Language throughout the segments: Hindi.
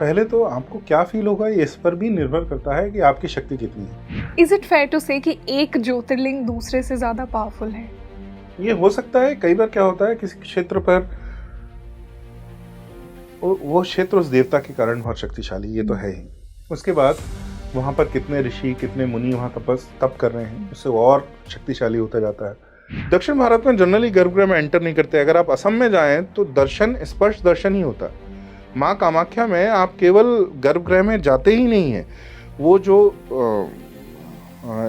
पहले तो आपको क्या फील होगा ये इस पर भी निर्भर करता है कि आपकी शक्ति कितनी है। इज इट फेयर टू से कि एक ज्योतिर्लिंग दूसरे से ज्यादा पावरफुल है? ये हो सकता है। कई बार क्या होता है किसी क्षेत्र पर वो क्षेत्र उस देवता के कारण बहुत शक्तिशाली, ये तो है ही। उसके बाद वहाँ पर कितने ऋषि कितने मुनि वहाँ तप कर रहे हैं, उससे और शक्तिशाली होता जाता है। दक्षिण भारत में जनरली गर्भगृह में एंटर नहीं करते। अगर आप असम में जाएं तो दर्शन स्पर्श दर्शन ही होता है। माँ कामाख्या में आप केवल गर्भगृह में जाते ही नहीं है, वो जो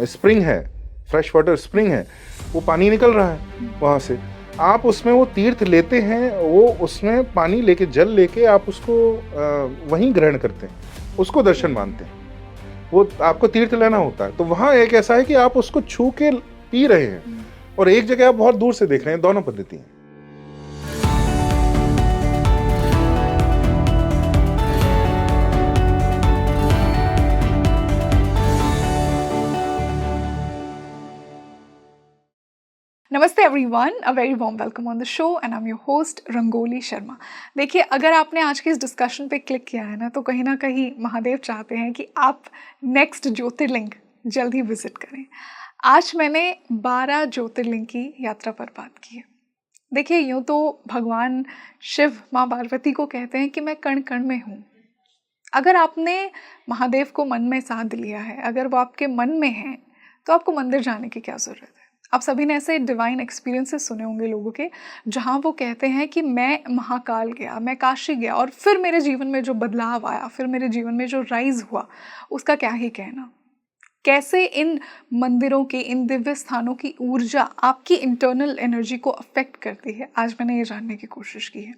स्प्रिंग है, फ्रेश वाटर स्प्रिंग है, वो पानी निकल रहा है वहाँ से, आप उसमें वो तीर्थ लेते हैं, वो उसमें पानी लेके जल लेके आप उसको वहीं ग्रहण करते हैं, उसको दर्शन मानते हैं। वो आपको तीर्थ लेना होता है। तो वहाँ एक ऐसा है कि आप उसको छू के पी रहे हैं और एक जगह आप बहुत दूर से देख रहे हैं। दोनों पद्धति हैं। नमस्ते everyone, a very warm welcome on the show and I am your host Rangoli Sharma. देखिए, अगर आपने आज के इस डिस्कशन पे क्लिक किया है ना, तो कहीं ना कहीं महादेव चाहते हैं कि आप नेक्स्ट ज्योतिर्लिंग जल्द ही विजिट करें। आज मैंने 12 ज्योतिर्लिंग की यात्रा पर बात की है। देखिए, यूँ तो भगवान शिव माँ पार्वती को कहते हैं कि मैं कण कण में हूँ। अगर आपने महादेव को मन में साध लिया है, अगर वो आपके मन में है, तो आपको मंदिर जाने की क्या ज़रूरत है। आप सभी ने ऐसे डिवाइन एक्सपीरियंसेस सुने होंगे लोगों के, जहाँ वो कहते हैं कि मैं महाकाल गया, मैं काशी गया और फिर मेरे जीवन में जो बदलाव आया, फिर मेरे जीवन में जो राइज हुआ, उसका क्या ही कहना। कैसे इन मंदिरों की, इन दिव्य स्थानों की ऊर्जा आपकी इंटरनल एनर्जी को अफेक्ट करती है, आज मैंने ये जानने की कोशिश की है।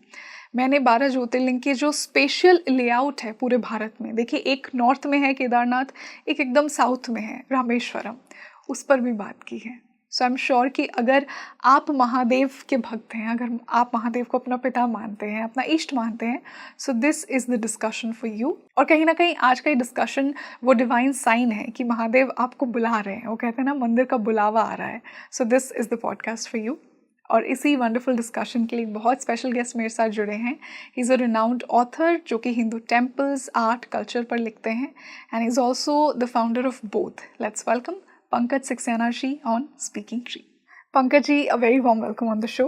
मैंने 12 ज्योतिर्लिंग के जो स्पेशल लेआउट है पूरे भारत में, देखिए एक नॉर्थ में है केदारनाथ, एक एकदम साउथ में है रामेश्वरम, उस पर भी बात की है। सो आई एम श्योर कि अगर आप महादेव के भक्त हैं, अगर आप महादेव को अपना पिता मानते हैं, अपना इष्ट मानते हैं, so this is the discussion for you. और कहीं ना कहीं आज का ये डिस्कशन वो डिवाइन साइन है कि महादेव आपको बुला रहे हैं। वो कहते हैं ना, मंदिर का बुलावा आ रहा है। So this is the podcast for you. और इसी वंडरफुल डिस्कशन के लिए बहुत स्पेशल गेस्ट मेरे साथ जुड़े हैं। He is a renowned author जो कि हिंदू टेम्पल्स, आर्ट, कल्चर पर लिखते हैं, and is also the founder of both. Let's welcome Pankaj Saxena ji on speaking tree. Pankaj ji, a very warm welcome on the show.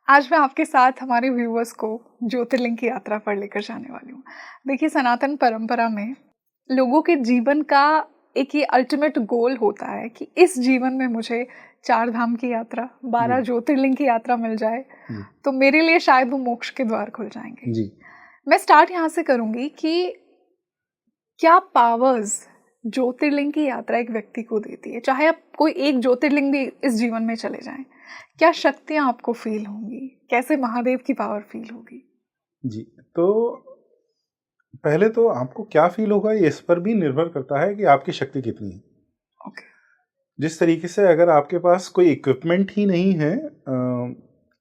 आज मैं आपके साथ हमारे व्यूअर्स को ज्योतिर्लिंग की यात्रा पर लेकर जाने वाली हूँ। देखिए, सनातन परंपरा में लोगों के जीवन का एक ही अल्टीमेट गोल होता है कि इस जीवन में मुझे 4 धाम की यात्रा, 12 ज्योतिर्लिंग की यात्रा मिल जाए तो मेरे लिए शायद वो मोक्ष के द्वार खुल जाएंगे जी। मैं स्टार्ट यहाँ से करूँगी कि क्या पावर्स ज्योतिर्लिंग की यात्रा एक व्यक्ति को देती है। चाहे आप कोई एक ज्योतिर्लिंग भी इस जीवन में चले जाएं, क्या शक्तियाँ आपको फील होंगी, कैसे महादेव की पावर फील होगी? जी, तो पहले तो आपको क्या फील होगा ये इस पर भी निर्भर करता है कि आपकी शक्ति कितनी है। ओके। जिस तरीके से अगर आपके पास कोई इक्विपमेंट ही नहीं है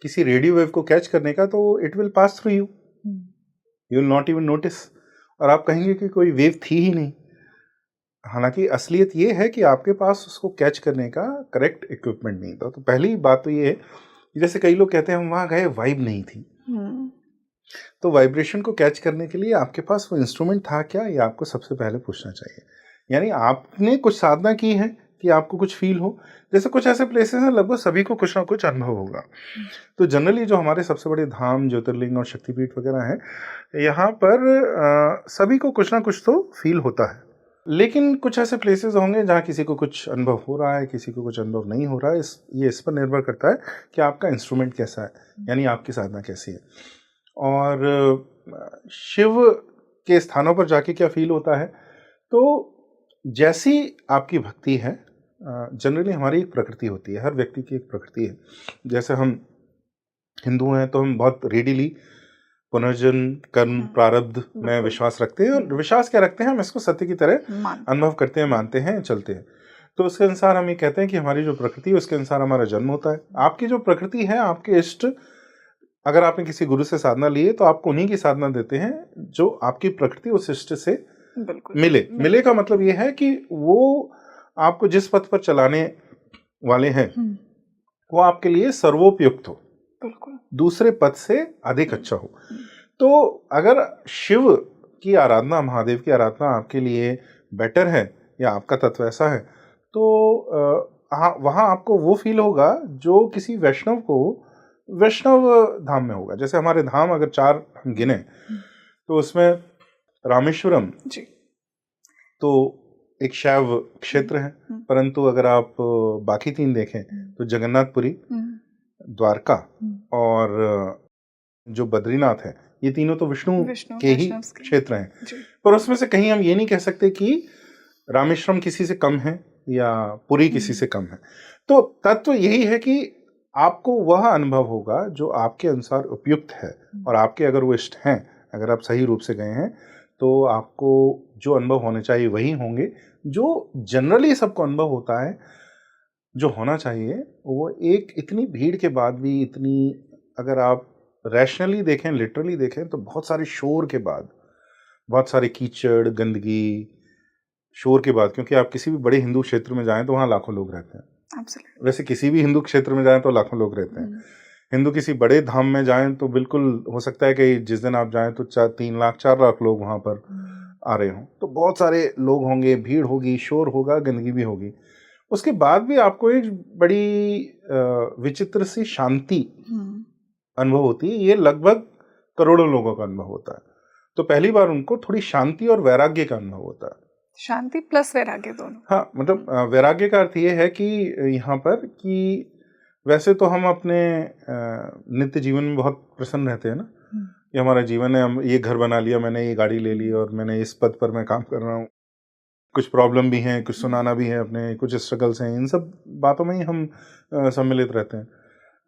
किसी रेडियो वेव को कैच करने का, तो it will pass through you, you will not even notice, और आप कहेंगे कि कोई वेव थी ही नहीं। हालांकि असलियत ये है कि आपके पास उसको कैच करने का करेक्ट इक्विपमेंट नहीं था। तो पहली बात तो ये है कि जैसे कई लोग कहते हैं हम वहाँ गए, वाइब नहीं थी। तो वाइब्रेशन को कैच करने के लिए आपके पास वो इंस्ट्रूमेंट था क्या, ये आपको सबसे पहले पूछना चाहिए। यानी आपने कुछ साधना की है कि आपको कुछ फील हो। जैसे कुछ ऐसे प्लेसेस हैं लगभग सभी को कुछ ना कुछ अनुभव होगा। तो जनरली जो हमारे सबसे बड़े धाम, ज्योतिर्लिंग और शक्तिपीठ वगैरह हैं, यहाँ पर सभी को कुछ ना कुछ तो फील होता है। लेकिन कुछ ऐसे प्लेसेस होंगे जहाँ किसी को कुछ अनुभव हो रहा है, किसी को कुछ अनुभव नहीं हो रहा है। ये इस पर निर्भर करता है कि आपका इंस्ट्रूमेंट कैसा है, यानी आपकी साधना कैसी है। और शिव के स्थानों पर जाके क्या फील होता है, तो जैसी आपकी भक्ति है, जनरली हमारी एक प्रकृति होती है, हर व्यक्ति की एक प्रकृति है। जैसे हम हिंदू हैं तो हम बहुत रेडीली पुनर्जन्म, कर्म, प्रारब्ध में विश्वास रखते हैं। और विश्वास क्या रखते हैं, हम इसको सत्य की तरह अनुभव करते हैं, मानते हैं, चलते हैं। तो उसके अनुसार हम ये कहते हैं कि हमारी जो प्रकृति है उसके अनुसार हमारा जन्म होता है। आपकी जो प्रकृति है, आपके इष्ट, अगर आपने किसी गुरु से साधना ली है तो आपको उन्हीं की साधना देते हैं जो आपकी प्रकृति उस इष्ट से मिले का मतलब ये है कि वो आपको जिस पथ पर चलाने वाले हैं वो आपके लिए सर्वोपयुक्त हो, दूसरे पथ से अधिक अच्छा हो। तो अगर शिव की आराधना, महादेव की आराधना आपके लिए बेटर है या आपका तत्व ऐसा है, तो वहाँ आपको वो फील होगा जो किसी वैष्णव को वैष्णव धाम में होगा। जैसे हमारे धाम अगर 4 हम गिने तो उसमें रामेश्वरम जी तो एक शैव क्षेत्र है, परंतु अगर आप बाकी 3 देखें तो जगन्नाथपुरी, द्वारका और जो बद्रीनाथ है, ये तीनों तो विष्णु के ही क्षेत्र हैं। पर उसमें से कहीं हम ये नहीं कह सकते कि रामेश्वरम किसी से कम है या पुरी किसी से कम है। तो तत्व यही है कि आपको वह अनुभव होगा जो आपके अनुसार उपयुक्त है, और आपके अगर वो इष्ट हैं, अगर आप सही रूप से गए हैं, तो आपको जो अनुभव होने चाहिए वही होंगे जो जनरली सबको अनुभव होता है। जो होना चाहिए वो एक इतनी भीड़ के बाद भी, इतनी अगर आप रैशनली देखें, लिटरली देखें, तो बहुत सारे शोर के बाद, बहुत सारे कीचड़, गंदगी, शोर के बाद, क्योंकि आप किसी भी बड़े हिंदू क्षेत्र में जाएं तो वहाँ लाखों लोग रहते हैं। Absolutely. वैसे किसी भी हिंदू क्षेत्र में जाएं तो लाखों लोग रहते हैं। हिंदू किसी बड़े धाम में जाएं तो बिल्कुल हो सकता है कि जिस दिन आप जाएं तो 3 लाख 4 लाख लोग वहाँ पर आ रहे हों। तो बहुत सारे लोग होंगे, भीड़ होगी, शोर होगा, गंदगी भी होगी। उसके बाद भी आपको एक बड़ी विचित्र सी शांति अनुभव होती है। ये लगभग करोड़ों लोगों का अनुभव होता है। तो पहली बार उनको थोड़ी शांति और वैराग्य का अनुभव होता है। शांति प्लस वैराग्य दोनों। हाँ, मतलब वैराग्य का अर्थ ये है कि यहाँ पर कि वैसे तो हम अपने नित्य जीवन में बहुत प्रसन्न रहते हैं ना, कि हमारा जीवन है, हम ये घर बना लिया, मैंने ये गाड़ी ले ली और मैंने इस पद पर मैं काम कर रहा हूँ। कुछ प्रॉब्लम भी हैं, कुछ सुनाना भी है अपने, कुछ स्ट्रगल्स हैं, इन सब बातों में ही हम सम्मिलित रहते हैं।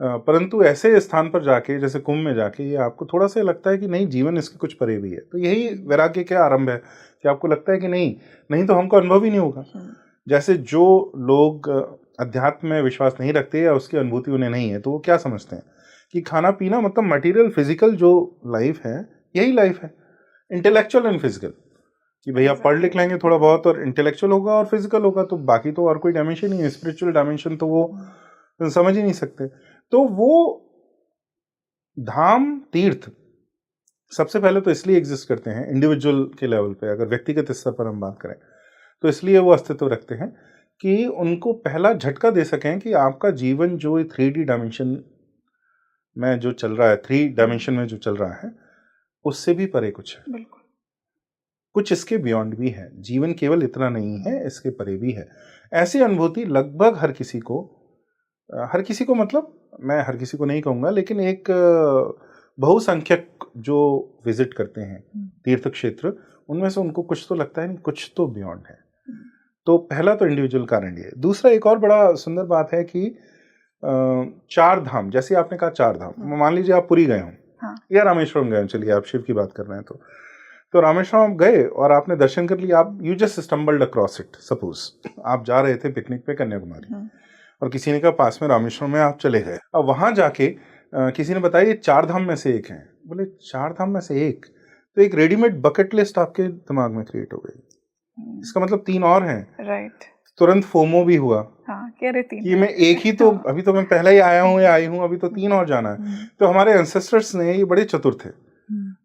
परंतु ऐसे स्थान पर जाके, जैसे कुंभ में जाके, ये आपको थोड़ा सा लगता है कि नहीं, जीवन इसके कुछ परे भी है। तो यही वैराग्य का आरंभ है कि आपको लगता है कि नहीं तो हमको अनुभव ही नहीं होगा। जैसे जो लोग अध्यात्म में विश्वास नहीं रखते या उसकी अनुभूति उन्हें नहीं है, तो वो क्या समझते हैं कि खाना पीना मतलब मटेरियल फिजिकल जो लाइफ है, यही लाइफ है, इंटेलेक्चुअल एंड फिजिकल, कि भैया पढ़ लिख लेंगे थोड़ा बहुत और इंटेलेक्चुअल होगा और फिजिकल होगा, तो बाकी तो और कोई डायमेंशन नहीं है। स्पिरिचुअल डायमेंशन तो वो समझ ही नहीं सकते। तो वो धाम, तीर्थ सबसे पहले तो इसलिए एग्जिस्ट करते हैं इंडिविजुअल के लेवल पे, अगर व्यक्तिगत स्तर पर हम बात करें तो इसलिए वो अस्तित्व रखते हैं कि उनको पहला झटका दे सकें कि आपका जीवन जो 3D डायमेंशन में जो चल रहा है, 3 डायमेंशन में जो चल रहा है, उससे भी परे कुछ है। बिल्कुल, कुछ इसके बियॉन्ड भी है। जीवन केवल इतना नहीं है, इसके परे भी है। ऐसी अनुभूति लगभग हर किसी को मतलब मैं हर किसी को नहीं कहूँगा, लेकिन एक बहुसंख्यक जो विजिट करते हैं तीर्थ क्षेत्र, उनमें से उनको कुछ तो लगता है नहीं, कुछ तो बियॉन्ड है। तो पहला तो इंडिविजुअल कारण ये है। दूसरा, एक और बड़ा सुंदर बात है कि 4 धाम, जैसे आपने कहा 4 धाम, मान लीजिए आप पुरी गए हों या रामेश्वरम गए हों, चलिए आप शिव की बात कर रहे हैं, तो रामेश्वरम आप गए और आपने दर्शन कर लिया, आप you just stumbled across it. Suppose आप जा रहे थे पिकनिक पे कन्याकुमारी और किसी ने कहा पास में रामेश्वरम में आप चले गए। अब वहां जाके किसी ने बताया ये 4 धाम में से एक है। बोले 4 धाम में से एक, तो एक रेडीमेड बकेट लिस्ट आपके दिमाग में क्रिएट हो गई। इसका मतलब 3 और हैं। राइट। तुरंत फोमो भी हुआ कि मैं एक ही तो अभी तो मैं पहले ही आया हूँ या आई हूँ, अभी तो 3 और जाना है। तो हमारे एंसेस्टर्स ने, ये बड़े चतुर थे,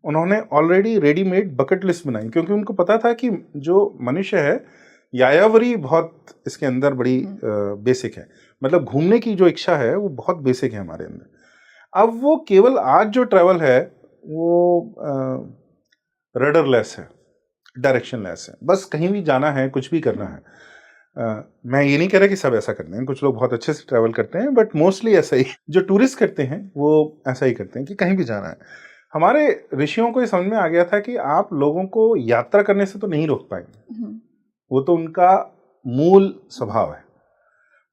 उन्होंने ऑलरेडी रेडीमेड बकेट लिस्ट बनाई, क्योंकि उनको पता था कि जो मनुष्य है, यायावरी बहुत इसके अंदर बड़ी बेसिक है, मतलब घूमने की जो इच्छा है वो बहुत बेसिक है हमारे अंदर। अब वो केवल आज जो ट्रैवल है वो रडरलेस है, डायरेक्शनलेस है, बस कहीं भी जाना है, कुछ भी करना है। मैं ये नहीं कह रहा कि सब ऐसा करते हैं, कुछ लोग बहुत अच्छे से ट्रैवल करते हैं, बट मोस्टली ऐसा ही जो टूरिस्ट करते हैं वो ऐसा ही करते हैं कि कहीं भी जाना है। हमारे ऋषियों को ये समझ में आ गया था कि आप लोगों को यात्रा करने से तो नहीं रोक पाएंगे, वो तो उनका मूल स्वभाव है।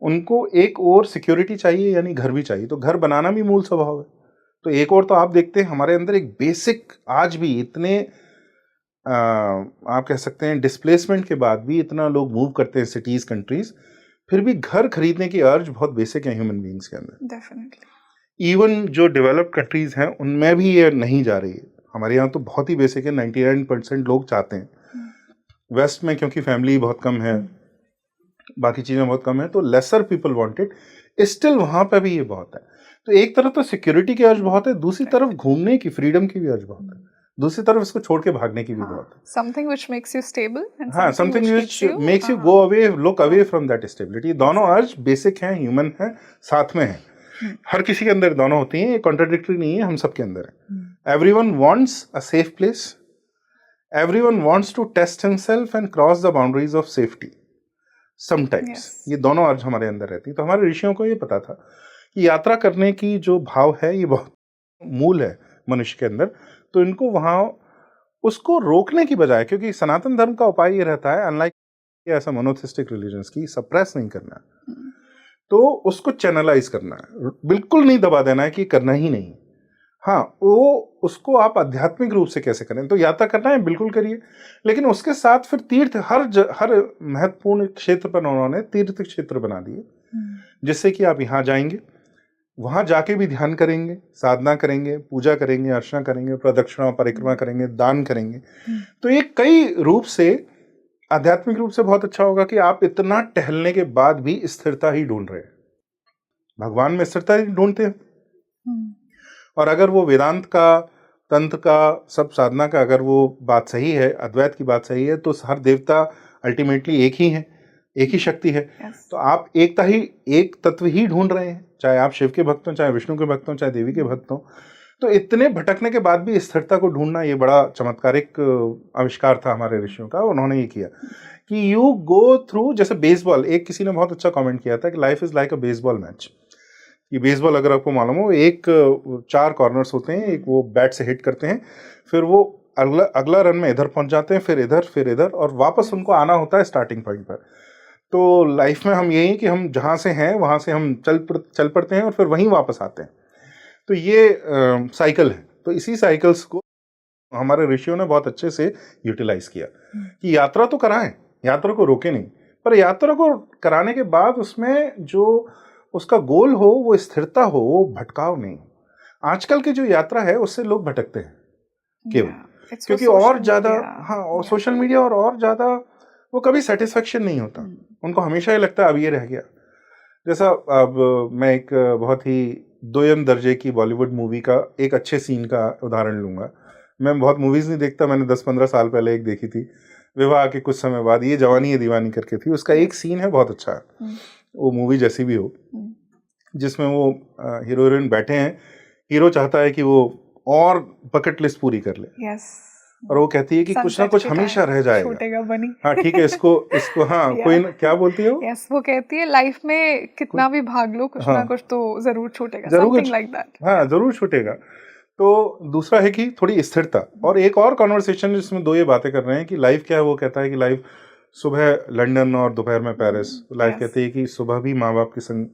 उनको एक और सिक्योरिटी चाहिए, यानी घर भी चाहिए, तो घर बनाना भी मूल स्वभाव है। तो एक और तो आप देखते हैं हमारे अंदर एक बेसिक, आज भी इतने आप कह सकते हैं डिस्प्लेसमेंट के बाद भी इतना लोग मूव करते हैं सिटीज, कंट्रीज, फिर भी घर खरीदने की अर्ज बहुत बेसिक है ह्यूमन बीइंग्स के अंदर। डेफिनेटली। इवन जो डेवलप्ड कंट्रीज हैं उनमें भी ये नहीं जा रही है। हमारे यहाँ तो बहुत ही बेसिक है, 99% लोग चाहते हैं। वेस्ट में क्योंकि फैमिली बहुत कम है, बाकी चीज़ें बहुत कम है, तो lesser people want it. Still वहाँ पे भी ये बहुत है। तो एक तरफ तो सिक्योरिटी की अर्ज बहुत है, दूसरी तरफ घूमने की, फ्रीडम की भी अर्ज बहुत है। दूसरी तरफ इसको छोड़ के भागने की भी बहुत है। Something which makes you stable and हाँ, something which makes you go away, look away from that stability. दोनों अर्ज बेसिक हैं, ह्यूमन है, साथ में है, हर किसी के अंदर दोनों होती हैं, ये कॉन्ट्राडिक्टरी नहीं है, हम सबके अंदर है। Everyone wants a safe place, everyone wants to test himself and cross the boundaries of safety sometimes. ये दोनों अर्ज हमारे अंदर रहती है। तो हमारे ऋषियों को ये पता था कि यात्रा करने की जो भाव है ये बहुत मूल है मनुष्य के अंदर, तो इनको वहाँ उसको रोकने की बजाय, क्योंकि सनातन धर्म का उपाय ये रहता है, अनलाइक ऐसा मोनोथिस्टिक रिलीजन्स की, सप्रेस नहीं करना, तो उसको चैनलाइज करना है, बिल्कुल नहीं दबा देना है कि करना ही नहीं। हाँ, वो उसको आप आध्यात्मिक रूप से कैसे करें, तो यात्रा करना है बिल्कुल करिए, लेकिन उसके साथ फिर तीर्थ, हर महत्वपूर्ण क्षेत्र पर उन्होंने तीर्थ क्षेत्र बना दिए, जिससे कि आप यहाँ जाएंगे, वहां जाके भी ध्यान करेंगे, साधना करेंगे, पूजा करेंगे, अर्चना करेंगे, प्रदक्षिणा परिक्रमा करेंगे, दान करेंगे। तो ये कई रूप से आध्यात्मिक रूप से बहुत अच्छा होगा कि आप इतना टहलने के बाद भी स्थिरता ही ढूंढ रहे हैं। भगवान में स्थिरता ही ढूंढते हैं। और अगर वो वेदांत का, तंत्र का, सब साधना का अगर वो बात सही है, अद्वैत की बात सही है, तो हर देवता अल्टीमेटली एक ही है, एक ही शक्ति है। तो आप एक तत्व ही ढूंढ रहे हैं, चाहे आप शिव के भक्त हो, चाहे विष्णु के भक्त हो, चाहे देवी के भक्त हो। तो इतने भटकने के बाद भी स्थिरता को ढूंढना, ये बड़ा चमत्कारिक आविष्कार था हमारे ऋषियों का। उन्होंने ये किया कि यू गो थ्रू, जैसे बेसबॉल, एक किसी ने बहुत अच्छा कमेंट किया था कि life is like a baseball match. ये बेसबॉल अगर आपको मालूम हो, एक 4 कॉर्नर्स होते हैं, एक वो बैट से हिट करते हैं, फिर वो अगला रन में इधर पहुंच जाते हैं, फिर इधर, और वापस उनको आना होता है स्टार्टिंग पॉइंट पर। तो लाइफ में हम यही कि हम जहाँ से हैं वहाँ से हम चल पड़ते हैं और फिर वहीं वापस आते हैं। तो ये साइकिल है। तो इसी साइकिल्स को हमारे ऋषियों ने बहुत अच्छे से यूटिलाइज किया कि यात्रा तो कराएं, यात्रा को रोके नहीं, पर यात्रा को कराने के बाद उसमें जो उसका गोल हो वो स्थिरता हो, वो भटकाव नहीं। आजकल की जो यात्रा है उससे लोग भटकते हैं केवल, क्योंकि और ज़्यादा, हाँ, और सोशल मीडिया और ज़्यादा वो कभी सेटिस्फेक्शन नहीं होता। उनको हमेशा ये लगता है अब ये रह गया। जैसा अब मैं एक बहुत ही दोयम दर्जे की बॉलीवुड मूवी का एक अच्छे सीन का उदाहरण लूँगा। मैं बहुत मूवीज़ नहीं देखता, मैंने 10-15 साल पहले एक देखी थी, विवाह के कुछ समय बाद, ये जवानी है दीवानी करके थी। उसका एक सीन है बहुत अच्छा है, वो मूवी जैसी भी हो, जिसमें वो हीरो हीरोइन बैठे हैं, हीरो चाहता है कि वो और बकेट लिस्ट पूरी कर ले, और वो कहती है कि कुछ ना कुछ हमेशा रह जाएगा, छूटेगा बनी। हाँ ठीक है, इसको हाँ कोई क्या बोलती है वो? यस, वो कहती है लाइफ में कितना भी भाग लो, कुछ ना कुछ तो जरूर छूटेगा, समथिंग लाइक दैट। हाँ, जरूर छूटेगा। तो दूसरा है कि थोड़ी स्थिरता। और एक और कॉन्वर्सेशन जिसमें दो ये बातें कर रहे हैं कि लाइफ क्या है, वो कहता है कि लाइफ सुबह लंदन और दोपहर में पेरिस। लाइफ कहती है कि सुबह भी माँ बाप के संग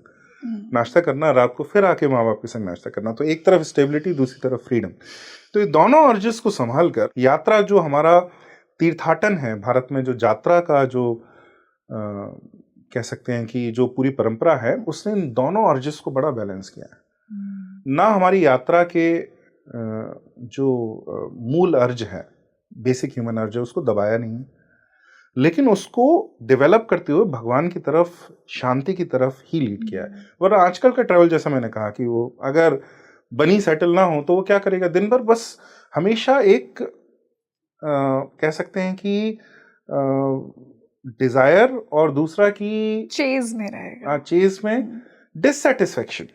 नाश्ता करना, रात को फिर आके माँ बाप के संग नाश्ता करना। तो एक तरफ स्टेबिलिटी, दूसरी तरफ फ्रीडम। तो ये दोनों अर्जेस को संभाल कर यात्रा, जो हमारा तीर्थाटन है भारत में, जो यात्रा का जो कह सकते हैं कि जो पूरी परंपरा है, उसने इन दोनों अर्जेस को बड़ा बैलेंस किया है। ना हमारी यात्रा के जो मूल अर्ज है, बेसिक ह्यूमन अर्ज है, उसको दबाया नहीं, लेकिन उसको डेवलप करते हुए भगवान की तरफ, शांति की तरफ ही लीड किया है। वरना आजकल का ट्रैवल, जैसा मैंने कहा कि वो अगर बनी सेटल ना हो तो वो क्या करेगा, दिन भर बस हमेशा एक कह सकते हैं कि डिजायर, और दूसरा कि चेज में रहेगा, चेज में dissatisfaction.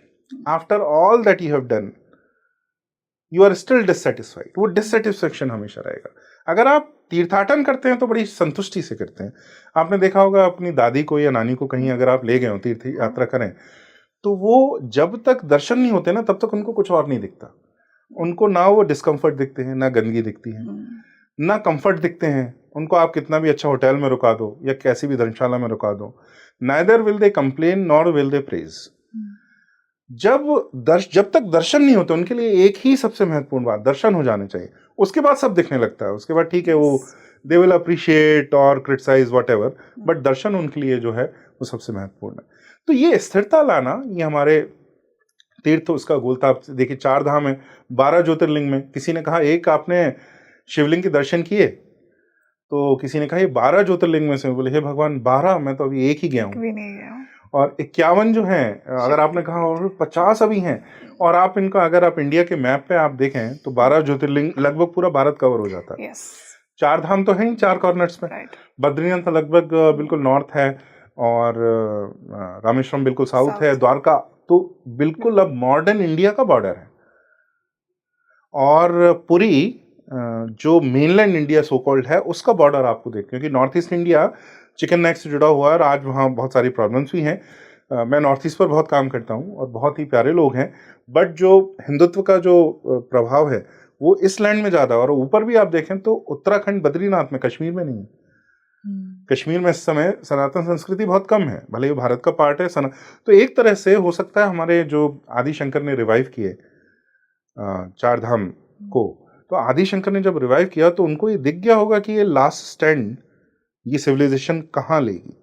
After all that you have done, you are still dissatisfied. वो डिससेटिस्फेक्शन हमेशा रहेगा। अगर आप तीर्थाटन करते हैं तो बड़ी संतुष्टि से करते हैं। आपने देखा होगा अपनी दादी को या नानी को कहीं अगर आप ले गए हो तीर्थ यात्रा करें, तो वो जब तक दर्शन नहीं होते ना, तब तक उनको कुछ और नहीं दिखता। उनको ना वो डिस्कम्फर्ट दिखते हैं, ना गंदगी दिखती है, ना कंफर्ट दिखते हैं। उनको आप कितना भी अच्छा होटल में रुका दो या कैसी भी धर्मशाला में रुका दो, neither will they complain nor will they praise. जब तक दर्शन नहीं होते, उनके लिए एक ही सबसे महत्वपूर्ण बात, दर्शन हो जाने चाहिए। उसके बाद सब दिखने लगता है। उसके बाद ठीक है, वो दे विल अप्रिशिएट और क्रिटिसाइज व्हाटएवर, बट दर्शन उनके लिए जो है वो सबसे महत्वपूर्ण है। तो ये स्थिरता लाना, ये हमारे तीर्थ उसका गोल था। आप देखिए 4 धाम है, 12 ज्योतिर्लिंग में। किसी ने कहा एक आपने शिवलिंग के दर्शन किए, तो किसी ने कहा ये 12 ज्योतिर्लिंग में से। बोले हे भगवान 12, मैं तो अभी एक ही गया हूँ। और 51 जो हैं, अगर आपने कहा और 50 अभी हैं, और आप इनका अगर आप इंडिया के मैप पे आप देखें तो 12 ज्योतिर्लिंग लगभग पूरा भारत कवर हो जाता है। यस, 4 धाम तो हैं ही 4 कॉर्नर्स में। राइट, बद्रीनाथ लगभग बिल्कुल नॉर्थ है, और रामेश्वरम बिल्कुल साउथ है, द्वारका तो बिल्कुल अब मॉडर्न इंडिया का बॉर्डर है। और पुरी जो मेनलैंड इंडिया सो कॉल्ड है उसका बॉर्डर आपको देख, क्योंकि north east India chicken neck से जुड़ा हुआ है और आज वहाँ बहुत सारी प्रॉब्लम्स भी हैं। मैं नॉर्थ ईस्ट पर बहुत काम करता हूँ और बहुत ही प्यारे लोग हैं, बट जो हिंदुत्व का जो प्रभाव है वो इस लैंड में ज़्यादा, और ऊपर भी आप देखें तो उत्तराखंड बद्रीनाथ में, कश्मीर में नहीं है। कश्मीर में इस समय सनातन संस्कृति बहुत कम है, भले ही भारत का पार्ट है तो एक तरह से हो सकता है हमारे जो आदि शंकर ने रिवाइव किए 4 धाम को, तो आदि शंकर ने जब रिवाइव किया तो उनको ये दिख गया होगा कि ये लास्ट स्टैंड ये सिविलाइजेशन कहाँ लेगी।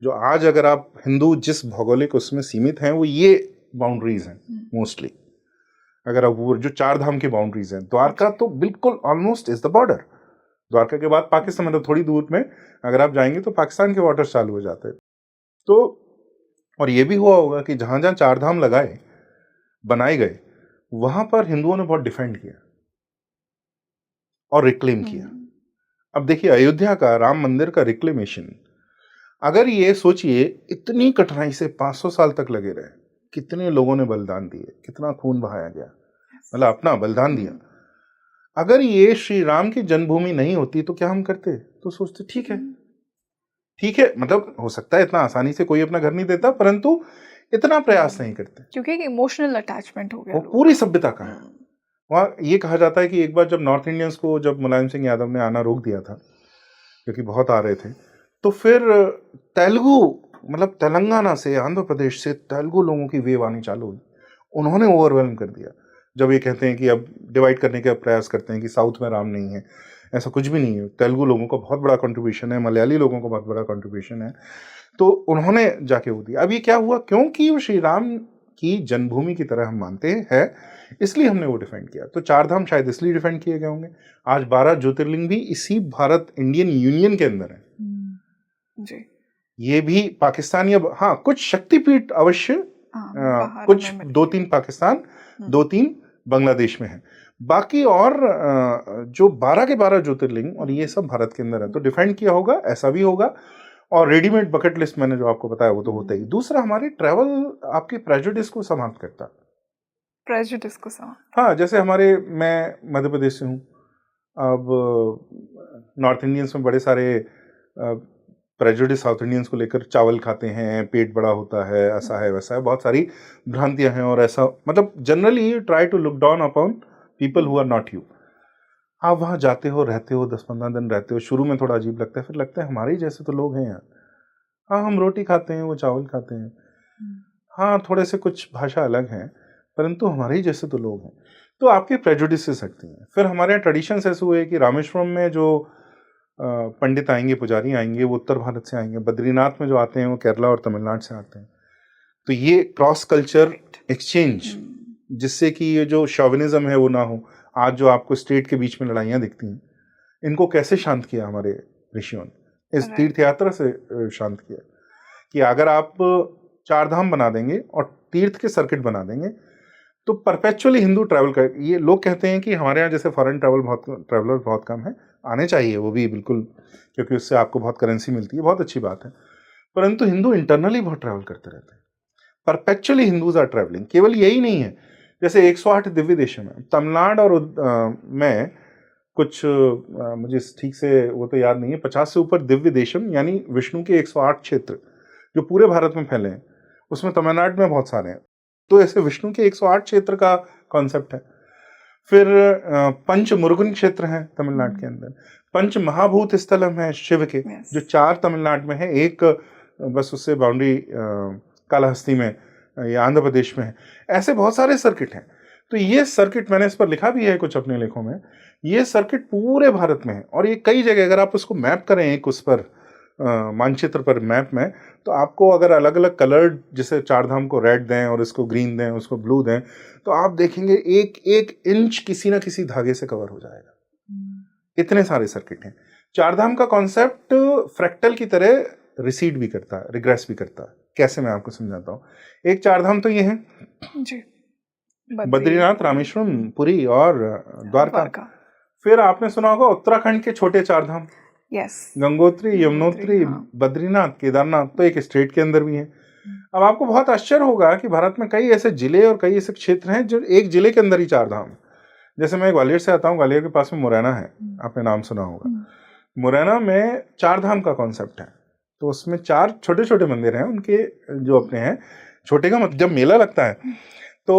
जो आज अगर आप हिंदू जिस भौगोलिक उसमें सीमित हैं वो ये बाउंड्रीज हैं मोस्टली। अगर आप वो जो 4 धाम की बाउंड्रीज हैं, द्वारका तो बिल्कुल almost is the border. Dwarka के बाद पाकिस्तान, मतलब थोड़ी दूर में अगर आप जाएंगे तो पाकिस्तान के वाटर चालू हो जाते हैं। तो और ये भी हुआ होगा कि जहां जहां 4 धाम बनाए गए वहां पर हिंदुओं ने बहुत डिफेंड किया और रिक्लेम किया। अब देखिए अयोध्या का राम मंदिर का रिक्लेमेशन, अगर ये सोचिए इतनी कठिनाई से 500 साल तक लगे रहे, कितने लोगों ने बलिदान दिए, कितना खून बहाया गया, मतलब अपना बलिदान दिया। अगर ये श्री राम की जन्मभूमि नहीं होती तो क्या हम करते? तो सोचते ठीक है, मतलब हो सकता है इतना आसानी से कोई अपना घर नहीं देता, परंतु इतना प्रयास नहीं करते क्योंकि एक इमोशनल अटैचमेंट हो गया। वो पूरी सभ्यता का है। वहाँ ये कहा जाता है कि एक बार जब नॉर्थ इंडियंस को, जब मुलायम सिंह यादव ने आना रोक दिया था क्योंकि बहुत आ रहे थे, तो फिर तेलुगु, मतलब तेलंगाना से, आंध्र प्रदेश से तेलुगु लोगों की वेव आनी चालू हुई। उन्होंने ओवरवेलम कर दिया। जब ये कहते हैं कि अब डिवाइड करने का प्रयास करते हैं कि साउथ में राम नहीं है, ऐसा कुछ भी नहीं है। तेलुगु लोगों का बहुत बड़ा कंट्रीब्यूशन है, मलयाली लोगों का बहुत बड़ा कंट्रीब्यूशन है। तो उन्होंने जाके वो दिया। अब ये क्या हुआ, क्योंकि वो श्री राम की जन्मभूमि की तरह हम मानते हैं, इसलिए हमने वो डिफेंड किया। तो 4 धाम शायद इसलिए डिफेंड किए गए होंगे। आज 12 ज्योतिर्लिंग भी इसी भारत इंडियन यूनियन के अंदर है जी। ये भी पाकिस्तान, या हाँ कुछ शक्तिपीठ अवश्य, कुछ 2-3 पाकिस्तान, 2-3 बांग्लादेश में है, बाकी और जो 12 के 12 ज्योतिर्लिंग और ये सब भारत के अंदर है। तो डिफेंड किया होगा, ऐसा भी होगा। और रेडीमेड बकेट लिस्ट मैंने जो आपको बताया वो तो होता ही। दूसरा, हमारी ट्रैवल आपकी प्रेजुडिस को समाप्त करता। प्रेजुडिस को समाप्त, हाँ, जैसे मैं मध्य प्रदेश से हूँ। अब नॉर्थ इंडियंस में बड़े सारे प्रेजुडिस साउथ इंडियंस को लेकर, चावल खाते हैं, पेट बड़ा होता है, ऐसा है वैसा है, बहुत सारी भ्रांतियां हैं। और ऐसा, मतलब generally you try to look down upon people who are not you. आप वहाँ जाते हो, रहते हो, 10-15 दिन रहते हो, शुरू में थोड़ा अजीब लगता है, फिर लगता है हमारे ही जैसे तो लोग हैं यार। हाँ, हम रोटी खाते हैं, वो चावल खाते हैं, हाँ थोड़े से कुछ भाषा अलग है, परंतु हमारे ही जैसे तो लोग हैं। तो आपके प्रेजुडिसेस हटती हैं। फिर हमारे यहाँ ट्रेडिशंस ऐसे हुए कि रामेश्वरम में जो पंडित आएंगे, पुजारी आएंगे, वो उत्तर भारत से आएंगे। बद्रीनाथ में जो आते हैं वो केरला और तमिलनाडु से आते हैं। तो ये क्रॉस कल्चर एक्सचेंज, जिससे कि ये जो शॉविनिज्म है वो ना हो। आज जो आपको स्टेट के बीच में लड़ाइयाँ दिखती हैं, इनको कैसे शांत किया हमारे ऋषियों ने? इस तीर्थ यात्रा से शांत किया कि अगर आप 4 धाम बना देंगे और तीर्थ के सर्किट बना देंगे तो परपेचुअली हिंदू ट्रैवल कर। ये लोग कहते हैं कि हमारे यहाँ जैसे फॉरेन ट्रैवलर बहुत कम है, आने चाहिए वो भी बिल्कुल, क्योंकि उससे आपको बहुत करेंसी मिलती है, बहुत अच्छी बात है। परंतु हिंदू इंटरनली बहुत ट्रैवल करते रहते हैं। Perpetually Hindus are travelling. केवल यही नहीं है, जैसे 108 दिव्य देशों में तमिलनाडु और में कुछ मुझे ठीक से वो तो याद नहीं है, 50 से ऊपर दिव्य देशम, यानी विष्णु के 108 क्षेत्र जो पूरे भारत में फैले हैं, उसमें तमिलनाडु में बहुत सारे हैं। तो ऐसे विष्णु के 108 क्षेत्र का कॉन्सेप्ट है। फिर पंच मुरुगन क्षेत्र हैं तमिलनाडु के अंदर। पंच महाभूत स्थलम है शिव के, जो 4 तमिलनाडु में है, एक बस उससे बाउंड्री कालाहस्ती में या आंध्र प्रदेश में है। ऐसे बहुत सारे सर्किट हैं। तो ये सर्किट, मैंने इस पर लिखा भी है कुछ अपने लेखों में, ये सर्किट पूरे भारत में है। और ये कई जगह, अगर आप उसको मैप करें एक उस पर मानचित्र पर, मैप में, तो आपको अगर अलग अलग कलर्ड, जैसे 4 धाम को रेड दें और इसको ग्रीन दें, उसको ब्लू दें, तो आप देखेंगे एक एक इंच किसी ना किसी धागे से कवर हो जाएगा। इतने सारे सर्किट हैं। 4 धाम का कॉन्सेप्ट फ्रैक्टल की तरह रिसीड भी करता है, रिग्रेस भी करता है। कैसे मैं आपको समझाता हूँ। एक चार धाम तो ये है जी, बद्रीनाथ, रामेश्वरम, पुरी और द्वारका। फिर आपने सुना होगा उत्तराखंड के छोटे चार धाम, यस, गंगोत्री, यमुनोत्री, हाँ। बद्रीनाथ, केदारनाथ, तो एक स्टेट के अंदर भी है। अब आपको बहुत आश्चर्य होगा कि भारत में कई ऐसे जिले और कई ऐसे क्षेत्र हैं जो एक जिले के अंदर ही चार धाम। जैसे मैं ग्वालियर से आता हूँ, ग्वालियर के पास में मुरैना है, आपने नाम सुना होगा। मुरैना में चार धाम का कॉन्सेप्ट है, तो उसमें चार छोटे छोटे मंदिर हैं उनके, जो अपने हैं। छोटे का मतलब जब मेला लगता है तो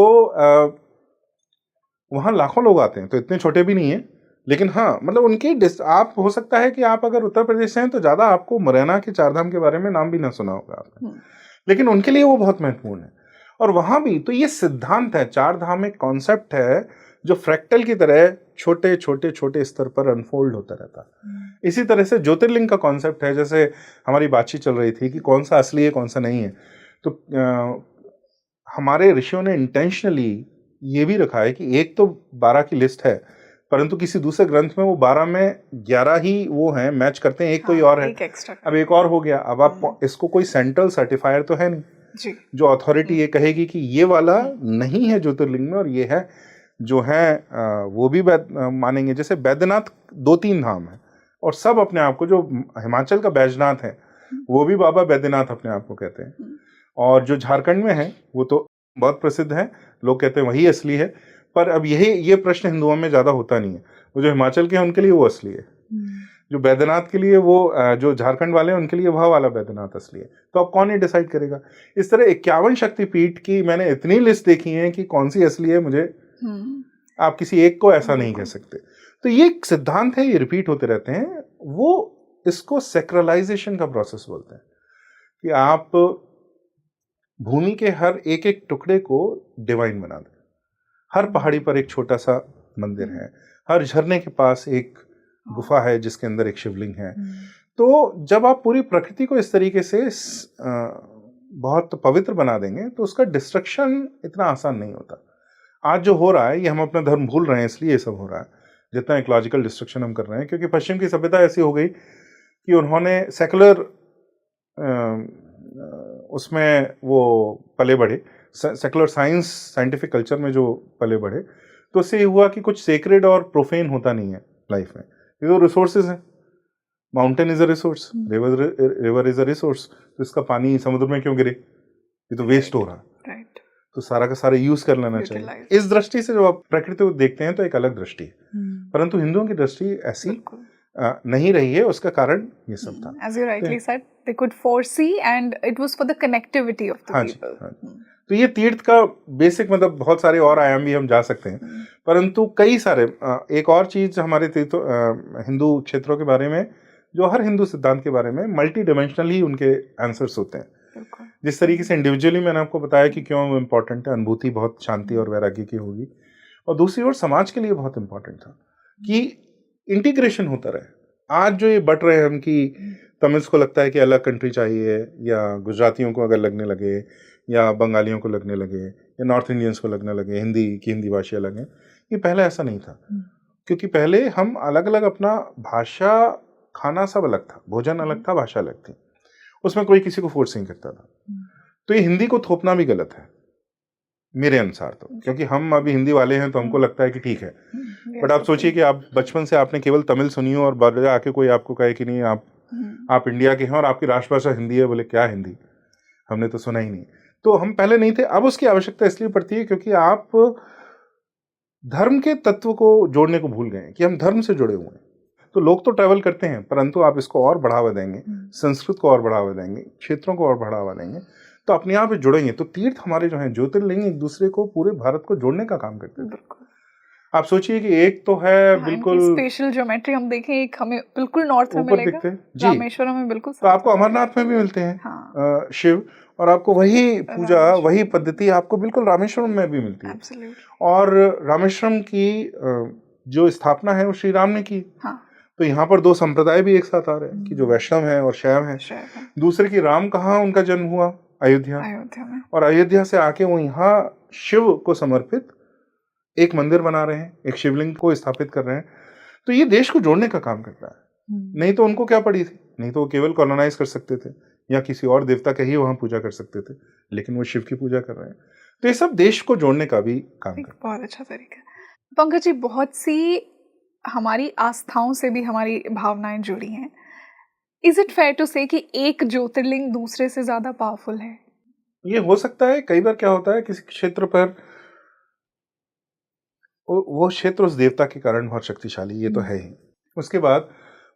वहाँ लाखों लोग आते हैं, तो इतने छोटे भी नहीं है, लेकिन हाँ मतलब उनकी आप हो सकता है कि आप अगर उत्तर प्रदेश से हैं तो ज़्यादा आपको मुरैना के चार धाम के बारे में नाम भी ना सुना होगा आपने, लेकिन उनके लिए वो बहुत महत्वपूर्ण है। और वहाँ भी तो ये सिद्धांत है, चार धाम एक कॉन्सेप्ट है जो फ्रैक्टल की तरह छोटे छोटे छोटे स्तर पर अनफोल्ड होता रहता है। इसी तरह से ज्योतिर्लिंग का कॉन्सेप्ट है, जैसे हमारी बातचीत चल रही थी कि कौन सा असली है कौन सा नहीं है, तो हमारे ऋषियों ने इंटेंशनली ये भी रखा है कि एक तो 12 की लिस्ट है, परंतु किसी दूसरे ग्रंथ में वो 12 में 11 ही वो हैं, मैच करते हैं, एक कोई और है, अब एक और हो गया। अब आप इसको कोई सेंट्रल सर्टिफायर तो है नहीं जी, जो अथॉरिटी ये कहेगी कि ये वाला नहीं है ज्योतिर्लिंग में और ये है, जो है वो भी मानेंगे। जैसे बैद्यनाथ 2-3 धाम है और सब अपने आप को, जो हिमाचल का बैजनाथ है वो भी बाबा बैद्यनाथ अपने आप को कहते हैं, और जो झारखंड में है वो तो बहुत प्रसिद्ध है, लोग कहते हैं वही असली है। पर अब ये प्रश्न हिंदुओं में ज़्यादा होता नहीं है, वो जो हिमाचल के हैं उनके लिए वो असली है, जो बैद्यनाथ के लिए वो जो झारखंड वाले हैं उनके लिए वह वाला बैद्यनाथ असली है। तो अब कौन ये डिसाइड करेगा? इस तरह 51 शक्तिपीठ की मैंने इतनी लिस्ट देखी है कि कौन सी असली है मुझे आप किसी एक को ऐसा नहीं कह सकते। तो ये एक सिद्धांत है, ये रिपीट होते रहते हैं। वो इसको सेक्रलाइजेशन का प्रोसेस बोलते हैं कि आप भूमि के हर एक एक टुकड़े को डिवाइन बना दें। हर पहाड़ी पर एक छोटा सा मंदिर है, हर झरने के पास एक गुफा है जिसके अंदर एक शिवलिंग है। तो जब आप पूरी प्रकृति को इस तरीके से बहुत पवित्र बना देंगे तो उसका डिस्ट्रक्शन इतना आसान नहीं होता। आज जो हो रहा है ये हम अपना धर्म भूल रहे हैं, इसलिए ये सब हो रहा है, जितना इकोलॉजिकल डिस्ट्रक्शन हम कर रहे हैं, क्योंकि पश्चिम की सभ्यता ऐसी हो गई कि उन्होंने सेकुलर उसमें वो पले बढ़े, सेकुलर साइंस साइंटिफिक कल्चर में जो पले बढ़े, तो उससे ये हुआ कि कुछ सेक्रेड और प्रोफेन होता नहीं है लाइफ में। ये तो रिसोर्सेज हैं, mountain is a resource, river is a resource, तो इसका पानी समुद्र में क्यों गिरे, ये तो वेस्ट हो रहा है, तो सारा का सारा यूज कर लेना चाहिए। इस दृष्टि से जब आप प्रकृति को देखते हैं तो एक अलग दृष्टि है, परंतु हिंदुओं की दृष्टि ऐसी नहीं रही है। उसका कारण ये सब था, as you rightly said, they could foresee and it was for the connectivity of the people. तो ये तीर्थ का बेसिक मतलब बहुत सारे और आयाम भी हम जा सकते हैं, परंतु कई सारे एक और चीज हमारे हिंदू क्षेत्रों के बारे में, जो हर हिंदू सिद्धांत के बारे में मल्टी डिमेंशनल ही उनके आंसर्स होते हैं। जिस तरीके से इंडिविजुअली मैंने आपको बताया कि क्यों वो इम्पोर्टेंट है, अनुभूति बहुत शांति और वैराग्य की होगी, और दूसरी ओर समाज के लिए बहुत इम्पोर्टेंट था कि इंटीग्रेशन होता रहे। आज जो ये बट रहे हैं हम कि तमिल्स को लगता है कि अलग कंट्री चाहिए, या गुजरातियों को अगर लगने लगे, या बंगालियों को लगने लगे, या नॉर्थ इंडियंस को लगने लगे हिंदी भाषा लगे, ये पहले ऐसा नहीं था। क्योंकि पहले हम अलग अलग, अपना भाषा खाना सब अलग था, भोजन अलग था, भाषा अलग थी, उसमें कोई किसी को फोर्स नहीं करता था। तो ये हिंदी को थोपना भी गलत है मेरे अनुसार, तो क्योंकि हम अभी हिंदी वाले हैं तो हमको लगता है कि ठीक है, बट आप सोचिए कि आप बचपन से आपने केवल तमिल सुनी हो और बाद में आके कोई आपको कहे कि नहीं आप इंडिया के हैं और आपकी राष्ट्रभाषा हिंदी है, बोले क्या हिंदी, हमने तो सुना ही नहीं। तो हम पहले नहीं थे, अब उसकी आवश्यकता इसलिए पड़ती है क्योंकि आप धर्म के तत्व को जोड़ने को भूल गए कि हम धर्म से जुड़े हुए हैं। तो लोग तो ट्रैवल करते हैं, परंतु आप इसको और बढ़ावा देंगे, संस्कृत को और बढ़ावा देंगे, क्षेत्रों को और बढ़ावा देंगे, तो अपने आप जुड़ेंगे। तो तीर्थ हमारे जो हैं ज्योतिर्लिंग एक दूसरे को, पूरे भारत को जोड़ने का काम करते हैं। आप सोचिए कि एक तो है बिल्कुल स्पेशल ज्योमेट्री हम देखें, एक हमें बिल्कुल नॉर्थ में मिलेगा, रामेश्वरम में बिल्कुल, तो आपको अमरनाथ में भी मिलते हैं शिव, और आपको वही पूजा वही पद्धति आपको बिल्कुल रामेश्वरम में भी मिलती है। और रामेश्वरम की जो स्थापना है वो श्री राम ने की। तो यहाँ पर दो संप्रदाय भी एक साथ आ रहे हैं कि जो वैष्णव है और शैव है। दूसरे की राम कहाँ उनका जन्म हुआ, अयोध्या में, और अयोध्या से आके वो यहाँ शिव को समर्पित एक मंदिर बना रहे हैं, एक शिवलिंग को स्थापित कर रहे हैं। तो ये देश को जोड़ने का काम करता है। नहीं तो उनको क्या पड़ी थी, नहीं तो वो केवल कॉलोनाइज कर सकते थे, या किसी और देवता का ही वहां पूजा कर सकते थे, लेकिन वो शिव की पूजा कर रहे हैं। तो ये सब देश को जोड़ने का भी काम एक कर। बहुत अच्छा तरीका है। पंकज जी, बहुत सी हमारी आस्थाओं से भी हमारी भावनाएं जुड़ी हैं। इज इट फेयर टू से कि एक ज्योतिर्लिंग दूसरे से ज्यादा पावरफुल है? ये हो सकता है। कई बार क्या होता है, किसी क्षेत्र पर वो क्षेत्र उस देवता के कारण बहुत शक्तिशाली, ये तो है ही। उसके बाद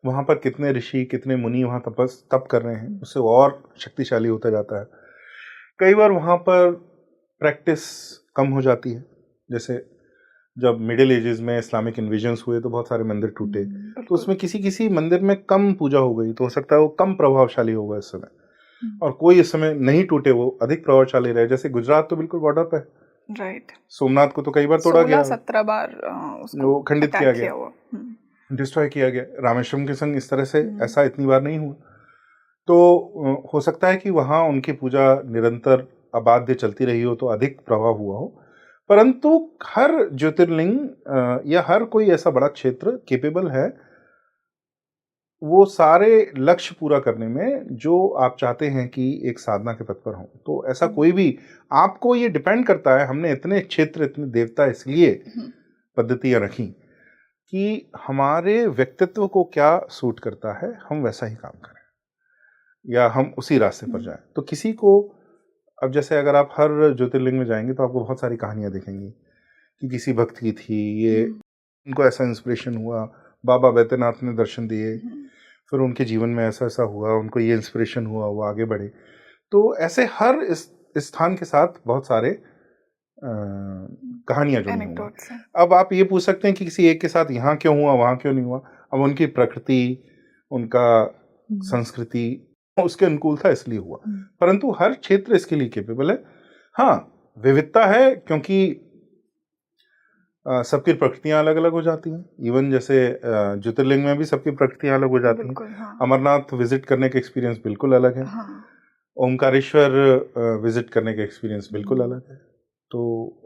वहां पर कितने ऋषि, कितने मुनि वहां तप कर रहे हैं, उससे और शक्तिशाली होता जाता है। कई बार वहां पर प्रैक्टिस कम हो जाती है। जैसे जब मिडिल एजेस में इस्लामिक इन्वेजन्स हुए तो बहुत सारे मंदिर टूटे, तो उसमें किसी किसी मंदिर में कम पूजा हो गई, तो हो सकता है वो कम प्रभावशाली होगा इस समय। और कोई इस समय नहीं टूटे, वो अधिक प्रभावशाली रहे। जैसे गुजरात तो बिल्कुल बॉर्डर पे, राइट। सोमनाथ को तो कई बार तोड़ा गया, 16-17 बार उसको वो खंडित किया गया, हुआ, डिस्ट्रॉय किया गया। रामेश्वरम के संग इस तरह से ऐसा इतनी बार नहीं हुआ। तो हो सकता है कि वहां उनकी पूजा निरंतर अबाध्य चलती रही हो तो अधिक प्रभाव हुआ हो। परंतु हर ज्योतिर्लिंग या हर कोई ऐसा बड़ा क्षेत्र केपेबल है वो सारे लक्ष्य पूरा करने में जो आप चाहते हैं कि एक साधना के पथ पर हो। तो ऐसा कोई भी, आपको ये डिपेंड करता है। हमने इतने क्षेत्र, इतने देवता इसलिए पद्धतियां रखी कि हमारे व्यक्तित्व को क्या सूट करता है, हम वैसा ही काम करें या हम उसी रास्ते पर जाएं। तो किसी को, अब जैसे अगर आप हर ज्योतिर्लिंग में जाएंगे तो आपको बहुत सारी कहानियां दिखेंगी कि किसी भक्त की थी, ये उनको ऐसा इंस्पिरेशन हुआ, बाबा बैद्यनाथ ने दर्शन दिए, फिर उनके जीवन में ऐसा ऐसा हुआ, उनको ये इंस्पिरेशन हुआ, वो आगे बढ़े। तो ऐसे हर इस स्थान के साथ बहुत सारे कहानियां जुड़ी हुई हैं। अब आप ये पूछ सकते हैं कि किसी एक के साथ यहाँ क्यों हुआ, वहाँ क्यों नहीं हुआ। अब उनकी प्रकृति, उनका संस्कृति उसके अनुकूल था इसलिए हुआ, परंतु हर क्षेत्र इसके लिए केपेबल है। हाँ, विविधता है क्योंकि सबकी प्रकृतियां अलग अलग हो जाती हैं। इवन जैसे ज्योतिर्लिंग में भी सबकी प्रकृतियां अलग हो जाती हैं। हाँ। अमरनाथ विजिट करने का एक्सपीरियंस बिल्कुल अलग है। हाँ। ओमकारेश्वर विजिट करने का एक्सपीरियंस बिल्कुल अलग है। तो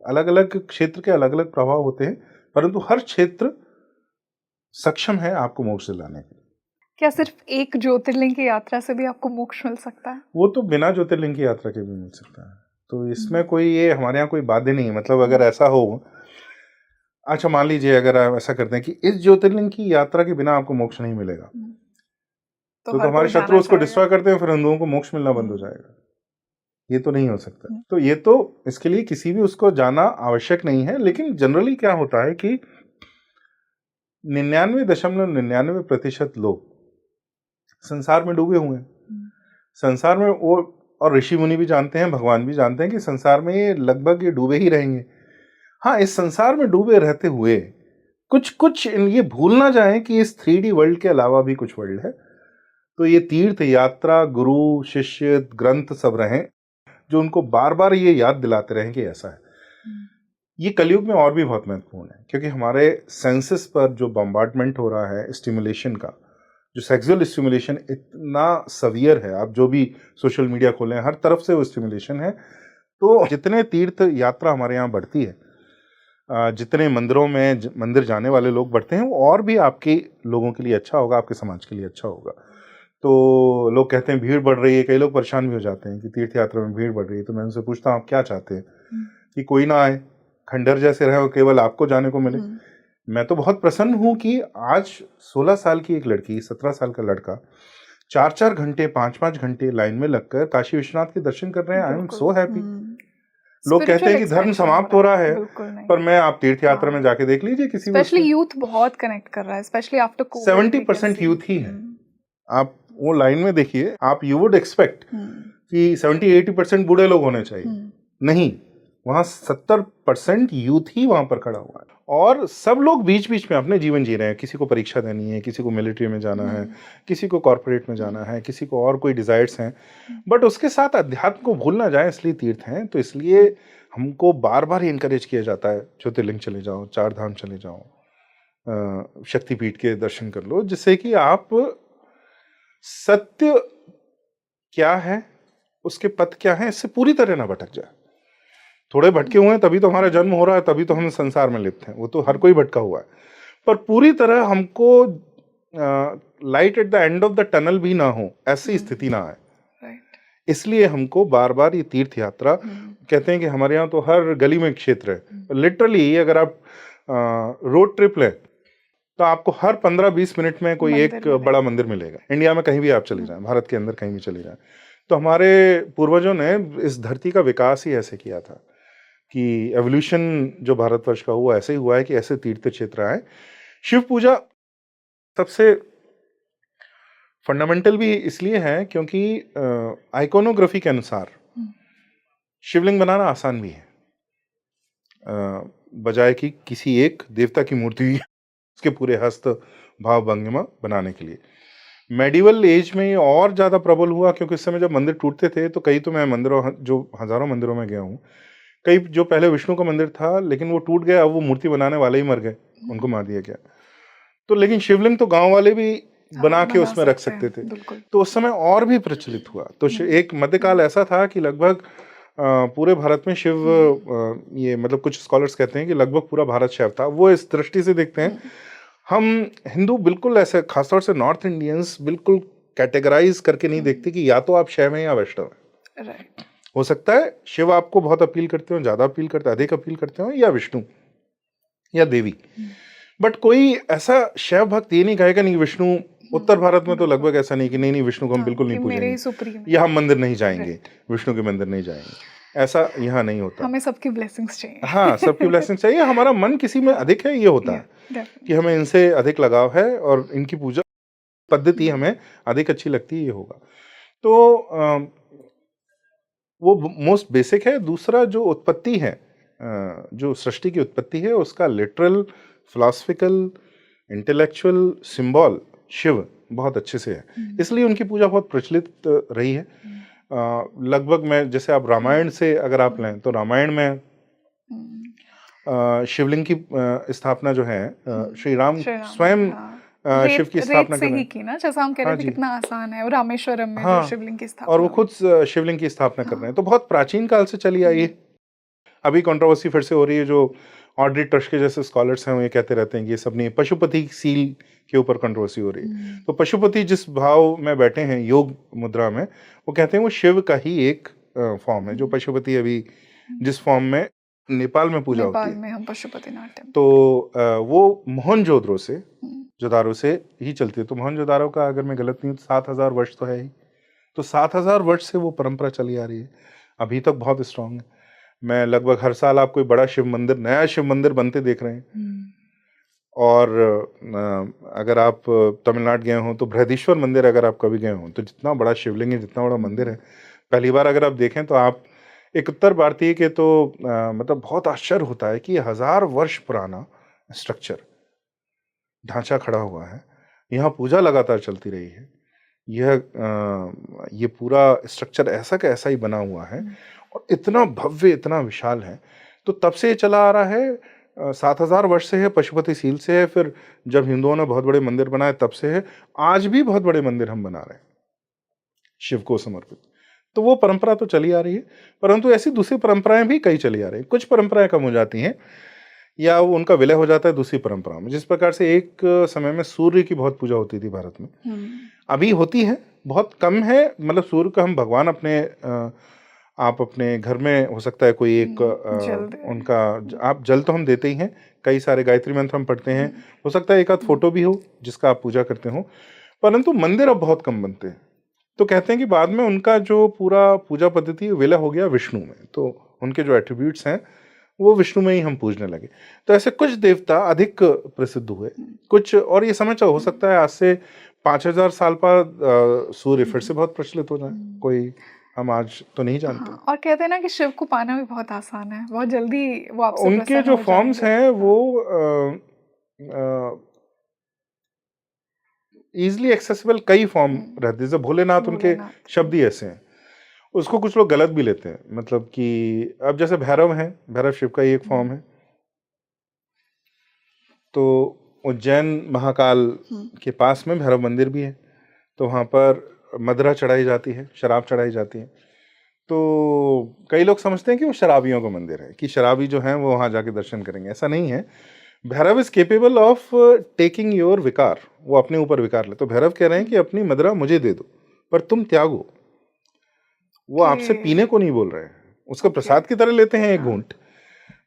अलग अलग क्षेत्र के अलग अलग प्रभाव होते हैं, परंतु हर क्षेत्र सक्षम है आपको मोक्ष दिलाने के लिए। क्या सिर्फ एक ज्योतिर्लिंग की यात्रा से भी आपको मोक्ष मिल सकता है? वो तो बिना ज्योतिर्लिंग की यात्रा के भी मिल सकता है। तो इसमें कोई, ये हमारे यहाँ कोई बाध्य नहीं है। मतलब अगर ऐसा हो, अच्छा मान लीजिए अगर आप ऐसा करते हैं कि इस ज्योतिर्लिंग की यात्रा के बिना आपको मोक्ष नहीं मिलेगा, तो हमारे शत्रु उसको डिस्ट्रॉय करते हैं, फिर हम लोगों को मोक्ष मिलना बंद हो जाएगा। ये तो नहीं हो सकता। तो ये तो इसके लिए किसी भी उसको जाना आवश्यक नहीं है। लेकिन जनरली क्या होता है कि 99.99% लोग संसार में डूबे हुए हैं। संसार में वो, और ऋषि मुनि भी जानते हैं, भगवान भी जानते हैं कि संसार में ये लगभग ये डूबे ही रहेंगे। हाँ, इस संसार में डूबे रहते हुए कुछ ये भूल ना जाएं कि इस 3D वर्ल्ड के अलावा भी कुछ वर्ल्ड है। तो ये तीर्थ यात्रा, गुरु शिष्य, ग्रंथ सब रहें जो उनको बार बार ये याद दिलाते रहें कि ऐसा है। ये कलयुग में और भी बहुत महत्वपूर्ण है क्योंकि हमारे सेंसेस पर जो बम्बार्डमेंट हो रहा है स्टिमुलेशन का, जो सेक्सुअल स्टिमुलेशन इतना सवियर है, आप जो भी सोशल मीडिया खोलें हर तरफ से वो स्टिमुलेशन है। तो जितने तीर्थ यात्रा हमारे यहाँ बढ़ती है, जितने मंदिरों में मंदिर जाने वाले लोग बढ़ते हैं, वो और भी आपके लोगों के लिए अच्छा होगा, आपके समाज के लिए अच्छा होगा। तो लोग कहते हैं भीड़ बढ़ रही है, कई लोग परेशान भी हो जाते हैं कि तीर्थ यात्रा में भीड़ बढ़ रही है। तो मैं उनसे पूछता हूँ आप क्या चाहते हैं? कि कोई ना आए, खंडहर जैसे रहे, केवल आपको जाने को मिले। मैं तो बहुत प्रसन्न हूं कि आज 16 साल की एक लड़की, 17 साल का लड़का 4-4 घंटे, 5-5 घंटे लाइन में लगकर काशी विश्वनाथ के दर्शन कर रहे हैं। I am so happy. लोग कहते हैं कि धर्म समाप्त हो रहा है, पर मैं, आप तीर्थ यात्रा में जाके देख लीजिए, किसी भी, स्पेशली यूथ बहुत कनेक्ट कर रहा है, स्पेशली आफ्टर कोविड 70% यूथ ही है। आप वो लाइन में देखिए, आप यू वुड एक्सपेक्ट कि 70-80% बूढ़े लोग होने चाहिए, नहीं, वहां 70% यूथ ही वहां पर खड़ा हुआ है। और सब लोग बीच बीच में अपने जीवन जी रहे हैं। किसी को परीक्षा देनी है, किसी को मिलिट्री में जाना है, किसी को कॉर्पोरेट में जाना है, किसी को और कोई डिजायर्स हैं, बट उसके साथ अध्यात्म को भूल ना जाए, इसलिए तीर्थ हैं। तो इसलिए हमको बार बार इनकरेज किया जाता है, ज्योतिर्लिंग चले जाओ, 4 धाम चले जाओ, शक्तिपीठ के दर्शन कर लो, जिससे कि आप सत्य क्या है, उसके पथ क्या है, इससे पूरी तरह ना भटक जाए। थोड़े भटके हुए हैं तभी तो हमारा जन्म हो रहा है, तभी तो हम संसार में लिप्त हैं। वो तो हर कोई भटका हुआ है, पर पूरी तरह हमको light at the end of the tunnel भी ना हो, ऐसी स्थिति ना आए। इसलिए हमको बार बार ये तीर्थ यात्रा, कहते हैं कि हमारे यहाँ तो हर गली में एक क्षेत्र है, लिटरली अगर आप रोड ट्रिप लें तो आपको हर 15-20 मिनट में कोई एक बड़ा मंदिर मिलेगा। इंडिया में कहीं भी आप चले जाएं, भारत के अंदर कहीं भी चले जाएं। तो हमारे पूर्वजों ने इस धरती का विकास ही ऐसे किया था कि एवोल्यूशन जो भारतवर्ष का हुआ ऐसे ही हुआ है कि ऐसे तीर्थ क्षेत्र आए। शिव पूजा सबसे फंडामेंटल भी इसलिए है क्योंकि आइकोनोग्राफी के अनुसार शिवलिंग बनाना आसान भी है, बजाय कि किसी एक देवता की मूर्ति उसके पूरे हस्त भाव भंगिमा बनाने के लिए। मेडिवल एज में ये और ज़्यादा प्रबल हुआ क्योंकि इस समय जब मंदिर टूटते थे तो कई तो मैं मंदिरों, जो हज़ारों मंदिरों में गया हूँ, कई जो पहले विष्णु का मंदिर था लेकिन वो टूट गया, अब वो मूर्ति बनाने वाले ही मर गए, उनको मार दिया गया। तो लेकिन शिवलिंग तो गांव वाले भी बना के उसमें रख सकते थे, तो उस समय और भी प्रचलित हुआ। तो एक मध्यकाल ऐसा था कि लगभग पूरे भारत में शिव, ये मतलब कुछ स्कॉलर्स कहते हैं कि लगभग पूरा भारत शैव था। वो इस दृष्टि से देखते हैं, हम हिंदू बिल्कुल ऐसे, खासतौर से नॉर्थ इंडियंस बिल्कुल कैटेगराइज करके नहीं देखते कि या तो आप शैव हैं या वैष्णव हैं। राइट, हो सकता है शिव आपको बहुत अपील करते हो, ज्यादा अपील करते, अधिक अपील करते हो, या विष्णु या देवी, बट कोई ऐसा शैव भक्त ये नहीं कहेगा नहीं विष्णु। उत्तर भारत में तो लगभग ऐसा नहीं कि नहीं विष्णु को हम बिल्कुल नहीं पूजेंगे, या हम मंदिर नहीं जाएंगे, विष्णु के मंदिर नहीं जाएंगे, ऐसा यहाँ नहीं होता। हमें सबकी ब्लेसिंग्स चाहिए। हाँ, सबकी ब्लेसिंग्स चाहिए। हमारा मन किसी में अधिक है, ये होता है कि हमें इनसे अधिक लगाव है और इनकी पूजा पद्धति हमें अधिक अच्छी लगती है, ये होगा। तो वो मोस्ट बेसिक है। दूसरा जो उत्पत्ति है, जो सृष्टि की उत्पत्ति है, उसका literal, philosophical, intellectual symbol Shiva बहुत अच्छे से है, इसलिए उनकी पूजा बहुत प्रचलित रही है। लगभग मैं, जैसे आप रामायण से अगर आप लें तो रामायण में शिवलिंग की स्थापना जो है, श्री राम स्वयं शिव की स्थापना कर रहे हैं, की ना, जैसा हम कह रहे थे कितना आसान है, और रामेश्वरम में जो शिवलिंग की स्थापना, और वो खुद शिवलिंग की स्थापना कर रहे हैं। तो बहुत प्राचीन काल से चली आई है। अभी कंट्रोवर्सी फिर से हो रही है, जो ऑड्री टर्श के जैसे स्कॉलर्स हैं वो ये कहते रहते हैं कि ये सब नहीं, पशुपति सील के ऊपर कंट्रोवर्सी हो रही है। तो पशुपति जिस भाव में बैठे हैं योग मुद्रा में, वो कहते हैं वो शिव का ही एक फॉर्म है। जो पशुपति अभी जिस फॉर्म में नेपाल में पूजा होती है, में हम पशुपति नाट्यम, तो वो मोहनजोदड़ो से, जोदारो से ही चलती है। तो मोहनजोदारो का अगर मैं गलत नहीं हूँ 7,000 वर्ष तो है ही। तो 7,000 वर्ष से वो परंपरा चली आ रही है, अभी तक बहुत स्ट्रांग है। मैं लगभग हर साल आप कोई बड़ा शिव मंदिर, नया शिव मंदिर बनते देख रहे हैं। और अगर आप तमिलनाडु गए हो तो बृहदीश्वर मंदिर अगर आप कभी गए हो तो जितना बड़ा शिवलिंग है, जितना बड़ा मंदिर है, पहली बार अगर आप देखें तो आप एक उत्तर भारतीय के तो मतलब बहुत आश्चर्य होता है कि 1000 वर्ष पुराना स्ट्रक्चर, ढांचा खड़ा हुआ है, यहाँ पूजा लगातार चलती रही है। ये पूरा स्ट्रक्चर ऐसा का ऐसा ही बना हुआ है और इतना भव्य, इतना विशाल है। तो तब से ये चला आ रहा है, 7,000 वर्ष से है, पशुपति सील से है, फिर जब हिंदुओं ने बहुत बड़े मंदिर बनाए तब से है, आज भी बहुत बड़े मंदिर हम बना रहे हैं शिव को समर्पित। तो वो परंपरा तो चली आ रही है, परंतु ऐसी दूसरी परंपराएं भी कई चली आ रही हैं। कुछ परंपराएं कम हो जाती हैं या वो उनका विलय हो जाता है दूसरी परंपरा में। जिस प्रकार से एक समय में सूर्य की बहुत पूजा होती थी भारत में, अभी होती है, बहुत कम है। मतलब सूर्य का हम भगवान अपने आप अपने घर में, हो सकता है कोई एक उनका आप जल तो हम देते ही हैं, कई सारे गायत्री मंत्र हम पढ़ते हैं, हो सकता है एक आध फोटो भी हो जिसका आप पूजा करते हो, परंतु मंदिर अब बहुत कम बनते हैं। तो कहते हैं कि बाद में उनका जो पूरा पूजा पद्धति विलय हो गया विष्णु में, तो उनके जो एट्रीब्यूट्स हैं वो विष्णु में ही हम पूजने लगे। तो ऐसे कुछ देवता अधिक प्रसिद्ध हुए, कुछ और ये समझ हो सकता है आज से 5,000 साल बाद सूर्य फिर से बहुत प्रचलित हो जाए, कोई हम आज तो नहीं जानते। और कहते हैं ना कि शिव को पाना भी बहुत आसान है, बहुत जल्दी वो आपसे उनके जो फॉर्म्स हैं वो इजीली एक्सेसिबल कई फॉर्म रहते हैं। जैसे भोलेनाथ, उनके शब्द ही ऐसे हैं, उसको कुछ लोग गलत भी लेते हैं। मतलब कि अब जैसे भैरव है, भैरव शिव का ही एक फॉर्म है। तो उज्जैन महाकाल के पास में भैरव मंदिर भी है, तो वहाँ पर मदिरा चढ़ाई जाती है, शराब चढ़ाई जाती है। तो कई लोग समझते हैं कि वो शराबियों का मंदिर है, कि शराबी जो हैं वो वहाँ जाके दर्शन करेंगे, ऐसा नहीं है। Bhairav is capable of taking your विकार, वो अपने ऊपर विकार ले। तो भैरव कह रहे हैं कि अपनी मदिरा मुझे दे दो पर तुम त्यागो। वो आपसे पीने को नहीं बोल रहे हैं, उसका प्रसाद की तरह लेते हैं एक घूंट,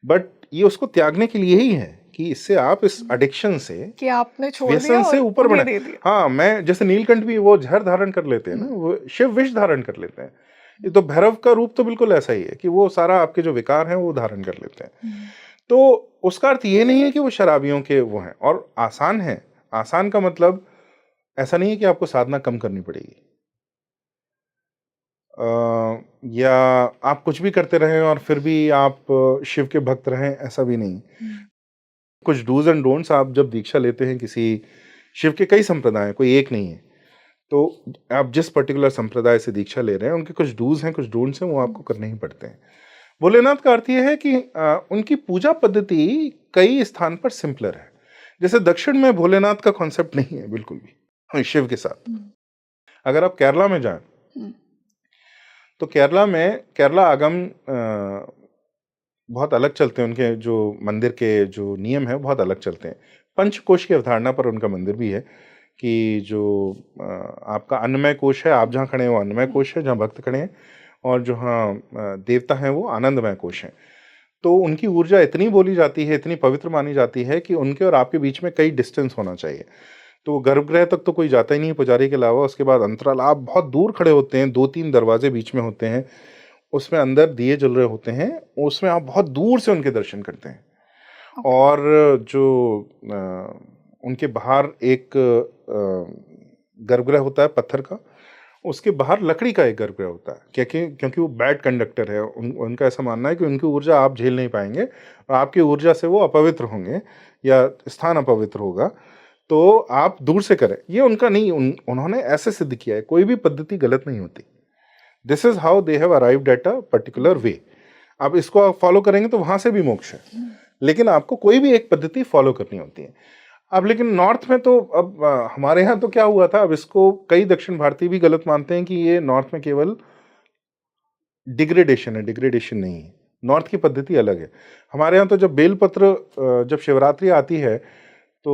बट ये उसको त्यागने के लिए ही है कि इससे आप इस एडिक्शन से, कि आपने छोड़ व्यसन दिया से और ऊपर उन्हें बढ़े। दे दिया। हाँ, मैं जैसे नीलकंठ भी वो जहर धारण कर लेते हैं ना, वो शिव विष धारण कर लेते हैं। ये तो भैरव का रूप तो बिल्कुल ऐसा ही है कि वो सारा आपके जो विकार हैं वो धारण कर लेते हैं। तो उसका अर्थ ये नहीं है कि वो शराबियों के वो हैं, और आसान है। आसान का मतलब ऐसा नहीं है कि आपको साधना कम करनी पड़ेगी, या आप कुछ भी करते रहें और फिर भी आप शिव के भक्त रहें, ऐसा भी नहीं। कुछ डूज एंड डोंट्स आप जब दीक्षा लेते हैं किसी, शिव के कई संप्रदाय हैं, कोई एक नहीं है, तो आप जिस पर्टिकुलर संप्रदाय से दीक्षा ले रहे हैं उनके कुछ डूज हैं, कुछ डोंट्स हैं, वो आपको करने ही पड़ते हैं। भोलेनाथ का अर्थ यह है कि उनकी पूजा पद्धति कई स्थान पर सिंपलर है। जैसे दक्षिण में भोलेनाथ का कॉन्सेप्ट नहीं है बिल्कुल भी शिव के साथ। अगर आप केरला में जाएं तो केरला आगम बहुत अलग चलते हैं, उनके जो मंदिर के जो नियम है बहुत अलग चलते हैं। पंचकोश की अवधारणा पर उनका मंदिर भी है कि जो आपका अन्नमय कोश है, आप जहाँ खड़े हैं वो अन्नमय कोश है जहाँ भक्त खड़े हैं, और जो हाँ देवता हैं वो आनंदमय कोश हैं। तो उनकी ऊर्जा इतनी बोली जाती है, इतनी पवित्र मानी जाती है कि उनके और आपके बीच में कई डिस्टेंस होना चाहिए। तो गर्भगृह तक तो कोई जाता ही नहीं पुजारी के अलावा। उसके बाद अंतराल, आप बहुत दूर खड़े होते हैं, 2-3 दरवाजे बीच में होते हैं, उसमें अंदर दिए जल रहे होते हैं, उसमें आप बहुत दूर से उनके दर्शन करते हैं। और जो उनके बाहर एक गर्भगृह होता है पत्थर का, उसके बाहर लकड़ी का एक गर्भगृह होता है, क्योंकि वो बैड कंडक्टर है। उनका ऐसा मानना है कि उनकी ऊर्जा आप झेल नहीं पाएंगे और आपकी ऊर्जा से वो अपवित्र होंगे या स्थान अपवित्र होगा, तो आप दूर से करें। ये उनका नहीं, उन्होंने ऐसे सिद्ध किया है, कोई भी पद्धति गलत नहीं होती। This is how they have arrived at a particular way. आप इसको फॉलो करेंगे तो वहां से भी मोक्ष है, लेकिन आपको कोई भी एक पद्धति फॉलो करनी होती है। अब लेकिन नॉर्थ में तो अब हमारे यहाँ तो क्या हुआ था, अब इसको कई दक्षिण भारतीय भी गलत मानते हैं कि ये नॉर्थ में केवल डिग्रेडेशन है। डिग्रेडेशन नहीं है, नॉर्थ की पद्धति अलग है। हमारे यहाँ तो जब बेलपत्र, जब शिवरात्रि आती है तो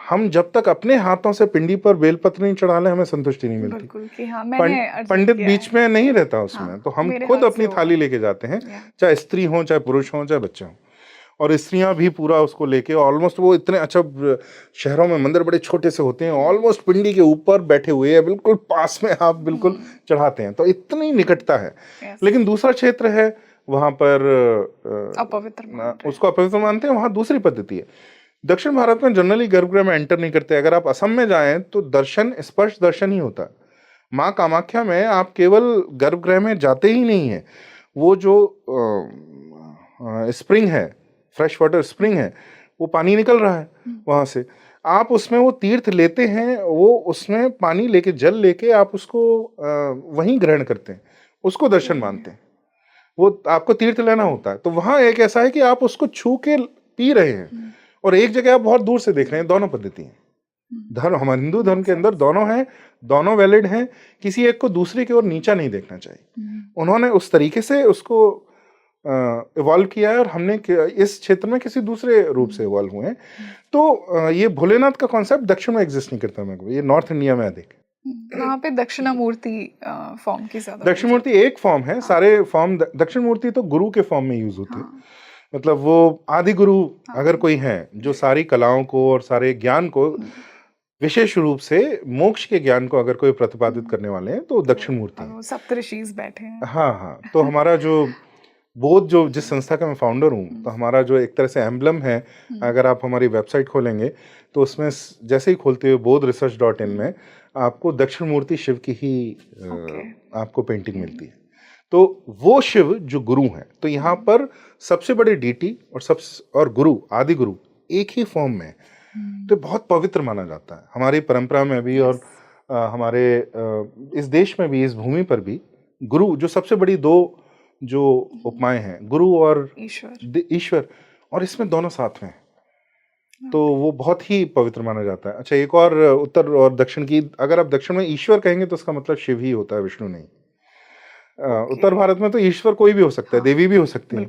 हम जब तक अपने हाथों से पिंडी पर बेलपत्र नहीं चढ़ा लें, हमें संतुष्टि नहीं मिलती। बिल्कुल कि हाँ, मैंने पंडित बीच में नहीं रहता उसमें। हाँ, तो हम मेरे खुद हाथ अपनी से थाली लेके जाते हैं, या चाहे स्त्री हो, चाहे पुरुष हो, चाहे बच्चे हों। और स्त्रियां भी पूरा उसको लेके, ऑलमोस्ट वो इतने, अच्छा शहरों में मंदिर बड़े छोटे से होते हैं, ऑलमोस्ट पिंडी के ऊपर बैठे हुए हैं, बिल्कुल पास में आप बिल्कुल चढ़ाते हैं, तो इतनी निकटता है। लेकिन दूसरा क्षेत्र है वहां पर अपवित्र उसको अपवित्र मानते हैं, वहां दूसरी पद्धति है। दक्षिण भारत में जनरली गर्भगृह में एंटर नहीं करते। अगर आप असम में जाएं तो दर्शन स्पर्श दर्शन ही होता है। माँ कामाख्या में आप केवल गर्भगृह में जाते ही नहीं है, वो जो स्प्रिंग है, फ्रेश वाटर स्प्रिंग है, वो पानी निकल रहा है वहां से, आप उसमें वो तीर्थ लेते हैं, वो उसमें पानी लेके, जल लेके आप उसको वहीं ग्रहण करते हैं, उसको दर्शन मानते हैं। वो आपको तीर्थ लेना होता है। तो वहां एक ऐसा है कि आप उसको छू के पी रहे हैं, और एक जगह आप बहुत दूर से देख रहे हैं। दोनों पद्धति हैं। धर्म, हमारे हिंदू धर्म के अंदर दोनों हैं, दोनों वैलिड हैं। किसी एक को दूसरे की ओर नीचा नहीं देखना चाहिए। उन्होंने उस तरीके से उसको इवॉल्व किया है, और हमने इस क्षेत्र में किसी दूसरे रूप से इवॉल्व हुए हैं। तो ये भोलेनाथ का कॉन्सेप्ट दक्षिण में एग्जिस्ट नहीं करता, मेरे को ये नॉर्थ इंडिया में अधिक। वहाँ पे दक्षिणामूर्ति फॉर्म की ज्यादा। दक्षिणामूर्ति एक फॉर्म है, सारे फॉर्म दक्षिणामूर्ति तो गुरु के फॉर्म में यूज होते हैं। मतलब वो आदि गुरु अगर कोई है जो सारी कलाओं को और सारे ज्ञान को, विशेष रूप से मोक्ष के ज्ञान को अगर कोई प्रतिपादित करने वाले हैं, तो दक्षिण मूर्ति हैं। सप्तऋषिज बैठे हैं। हाँ हाँ, तो हमारा जो बोध, जो जिस संस्था का मैं फाउंडर हूँ, तो हमारा जो एक तरह से एम्बलम है, अगर आप हमारी वेबसाइट खोलेंगे तो उसमें जैसे ही खोलते हुए bodhresearch.in में आपको दक्षिण मूर्ति शिव की ही आपको पेंटिंग मिलती है। तो वो शिव जो गुरु हैं, तो यहाँ पर सबसे बड़े डीटी और गुरु, आदि गुरु एक ही फॉर्म में, तो बहुत पवित्र माना जाता है हमारी परंपरा में भी, और हमारे इस देश में भी, इस भूमि पर भी। गुरु जो सबसे बड़ी दो जो उपमाएं हैं, गुरु और ईश्वर, और इसमें दोनों साथ में, तो वो बहुत ही पवित्र माना जाता है। अच्छा, एक और उत्तर और दक्षिण की, अगर आप दक्षिण में ईश्वर कहेंगे तो उसका मतलब शिव ही होता है, विष्णु नहीं। उत्तर भारत में तो ईश्वर कोई भी हो सकता है, देवी भी हो सकती है,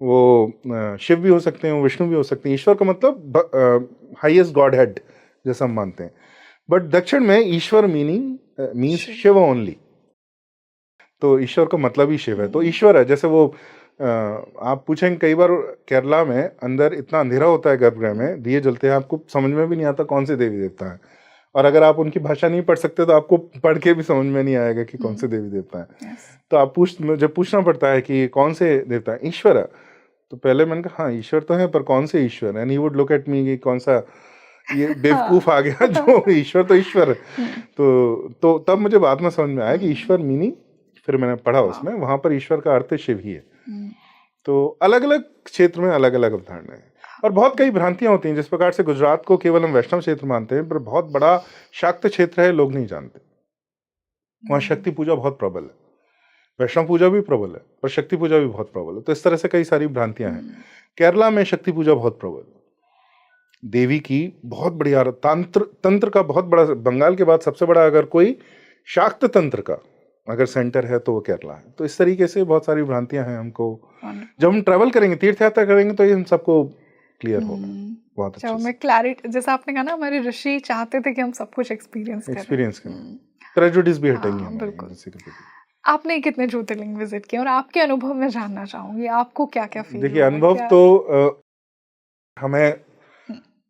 वो शिव भी हो सकते हैं, वो विष्णु भी हो सकते हैं। ईश्वर का मतलब हाईएस्ट गॉड हेड जैसा हम मानते हैं, बट दक्षिण में ईश्वर मीन्स शिव ओनली। तो ईश्वर का मतलब ही शिव है, तो ईश्वर है। जैसे वो आप पूछेंगे कई बार केरला में अंदर इतना अंधेरा होता है गर्भगृह में, दिए जलते हैं, आपको समझ में भी नहीं आता कौन से देवी देवता है, और अगर आप उनकी भाषा नहीं पढ़ सकते तो आपको पढ़ के भी समझ में नहीं आएगा कि कौन से देवी देवता है। तो आप जब पूछना पड़ता है कि कौन से देवता है, ईश्वर है, तो पहले मैंने कहा हाँ ईश्वर तो है, पर कौन से ईश्वर, and he would look at me कि कौन सा ये बेवकूफ आ गया जो ईश्वर तो ईश्वर है। तो तब मुझे बाद में समझ में आया कि ईश्वर मीनिंग, फिर मैंने पढ़ा उसमें, वहां पर ईश्वर का अर्थ शिव ही है। तो अलग अलग क्षेत्र में अलग अलग अवधारणा है, और बहुत कई भ्रांतियां होती हैं। जिस प्रकार से गुजरात को केवल हम वैष्णव क्षेत्र मानते हैं, पर बहुत बड़ा शाक्त क्षेत्र है, लोग नहीं जानते। वहाँ शक्ति पूजा बहुत प्रबल है, वैष्णव पूजा भी प्रबल है, पर शक्ति पूजा भी बहुत प्रबल है। तो इस तरह से कई सारी भ्रांतियां हैं। केरला में शक्ति पूजा बहुत प्रबल है, देवी की बहुत बड़ी तंत्र का बहुत बड़ा, बंगाल के बाद सबसे बड़ा अगर कोई शाक्त तंत्र का अगर सेंटर है तो वो केरला है। तो इस तरीके से बहुत सारी भ्रांतियां हैं हमको। जब हम ट्रैवल करेंगे, तीर्थ यात्रा करेंगे, तो ये हम सबको क्लियर होगा बहुत अच्छे से। मैं क्लैरिटी, जैसा आपने कहा ना, हमारे ऋषि चाहते थे कि हम सब कुछ एक्सपीरियंस करें, प्रेजुडिस भी हटेंगे। बिल्कुल। आपने कितने ज्योतिर्लिंग विजिट किए और आपके अनुभव में जानना चाहूंगी, आपको क्या क्या फील? देखिए अनुभव तो हमें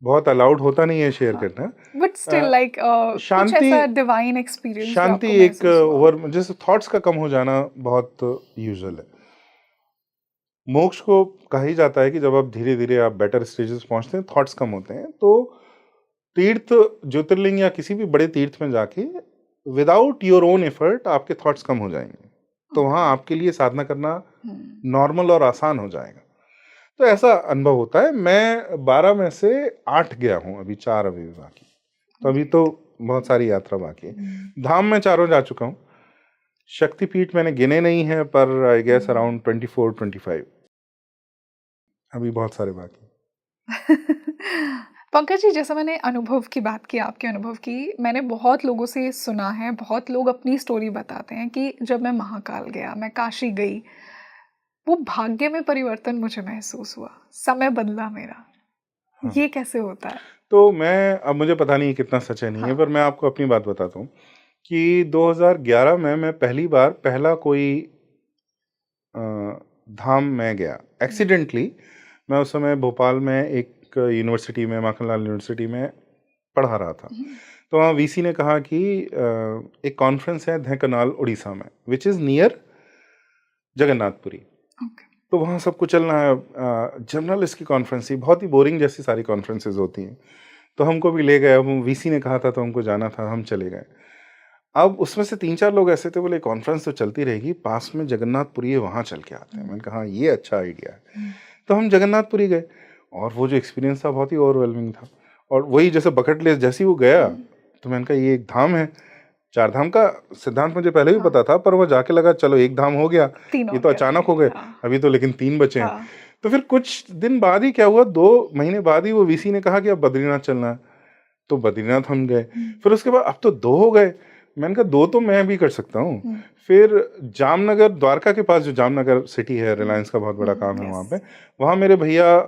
बहुत अलाउड होता नहीं है शेयर करना, but still like shanti, divine experience, शांति एक ओवर, जैसे थॉट्स का कम हो जाना बहुत यूजुअल है। मोक्ष को कहा ही जाता है कि जब आप धीरे धीरे आप बेटर स्टेजेस पहुंचते हैं, थॉट्स कम होते हैं। तो तीर्थ, ज्योतिर्लिंग या किसी भी बड़े तीर्थ में जाके विदाउट योर ओन एफर्ट आपके थॉट्स कम हो जाएंगे, तो वहां आपके लिए साधना करना नॉर्मल और आसान हो जाएगा। तो ऐसा अनुभव होता है। मैं 12 में से 8 गया हूँ, अभी 4 अभी बाकी, तो अभी तो बहुत सारी यात्रा बाकी है। धाम में 4 जा चुका हूँ, शक्तिपीठ मैंने गिने नहीं है, पर आई गेस अराउंड 24-25 अभी बहुत सारे बाकी। पंकज जी, जैसा मैंने अनुभव की बात की, आपके अनुभव की, मैंने बहुत लोगों से सुना है, बहुत लोग अपनी स्टोरी बताते हैं कि जब मैं महाकाल गया, मैं काशी गई, वो भाग्य में परिवर्तन मुझे महसूस हुआ, समय बदला मेरा। हाँ। ये कैसे होता है? तो मैं, अब मुझे पता नहीं कितना सच है नहीं है, पर मैं आपको अपनी बात बताता हूँ कि 2011 में मैं पहली बार पहला कोई धाम में गया एक्सीडेंटली। मैं उस समय भोपाल में एक यूनिवर्सिटी में, माखनलाल यूनिवर्सिटी में पढ़ा रहा था। तो वहाँ वीसी ने कहा कि एक कॉन्फ्रेंस है ढेंकनाल उड़ीसा में, विच इज़ नियर जगन्नाथपुरी। तो वहाँ सबको चलना है, जर्नलिस्ट की कॉन्फ्रेंस थी, बहुत ही बोरिंग जैसी सारी कॉन्फ्रेंसेज होती हैं। तो हमको भी ले गए, वीसी ने कहा था तो हमको जाना था, हम चले गए। अब उसमें से 3-4 लोग ऐसे थे, बोले कॉन्फ्रेंस तो चलती रहेगी, पास में जगन्नाथपुरी है, वहाँ चल के आते हैं। मैंने कहा ये अच्छा आइडिया है। तो हम जगन्नाथपुरी गए, और वो जो एक्सपीरियंस था बहुत ही ओवरवेलमिंग था। और वही जैसे बकेट लिस्ट, जैसे ही वो गया तो मैंने कहा ये एक धाम है। 4 धाम का सिद्धांत मुझे पहले भी पता था, पर वो जाके लगा चलो एक धाम हो गया, ये तो अचानक हो गए, अभी तो लेकिन 3 बचे हैं। तो फिर कुछ दिन बाद ही क्या हुआ, 2 महीने बाद ही वो वीसी ने कहा कि अब बद्रीनाथ चलना है। तो बद्रीनाथ हम गए। फिर उसके बाद अब तो 2 हो गए, मैंने कहा 2 तो मैं भी कर सकता हूँ। फिर जामनगर, द्वारका के पास जो जामनगर सिटी है, रिलायंस का बहुत बड़ा काम है वहाँ पे, वहाँ मेरे भैया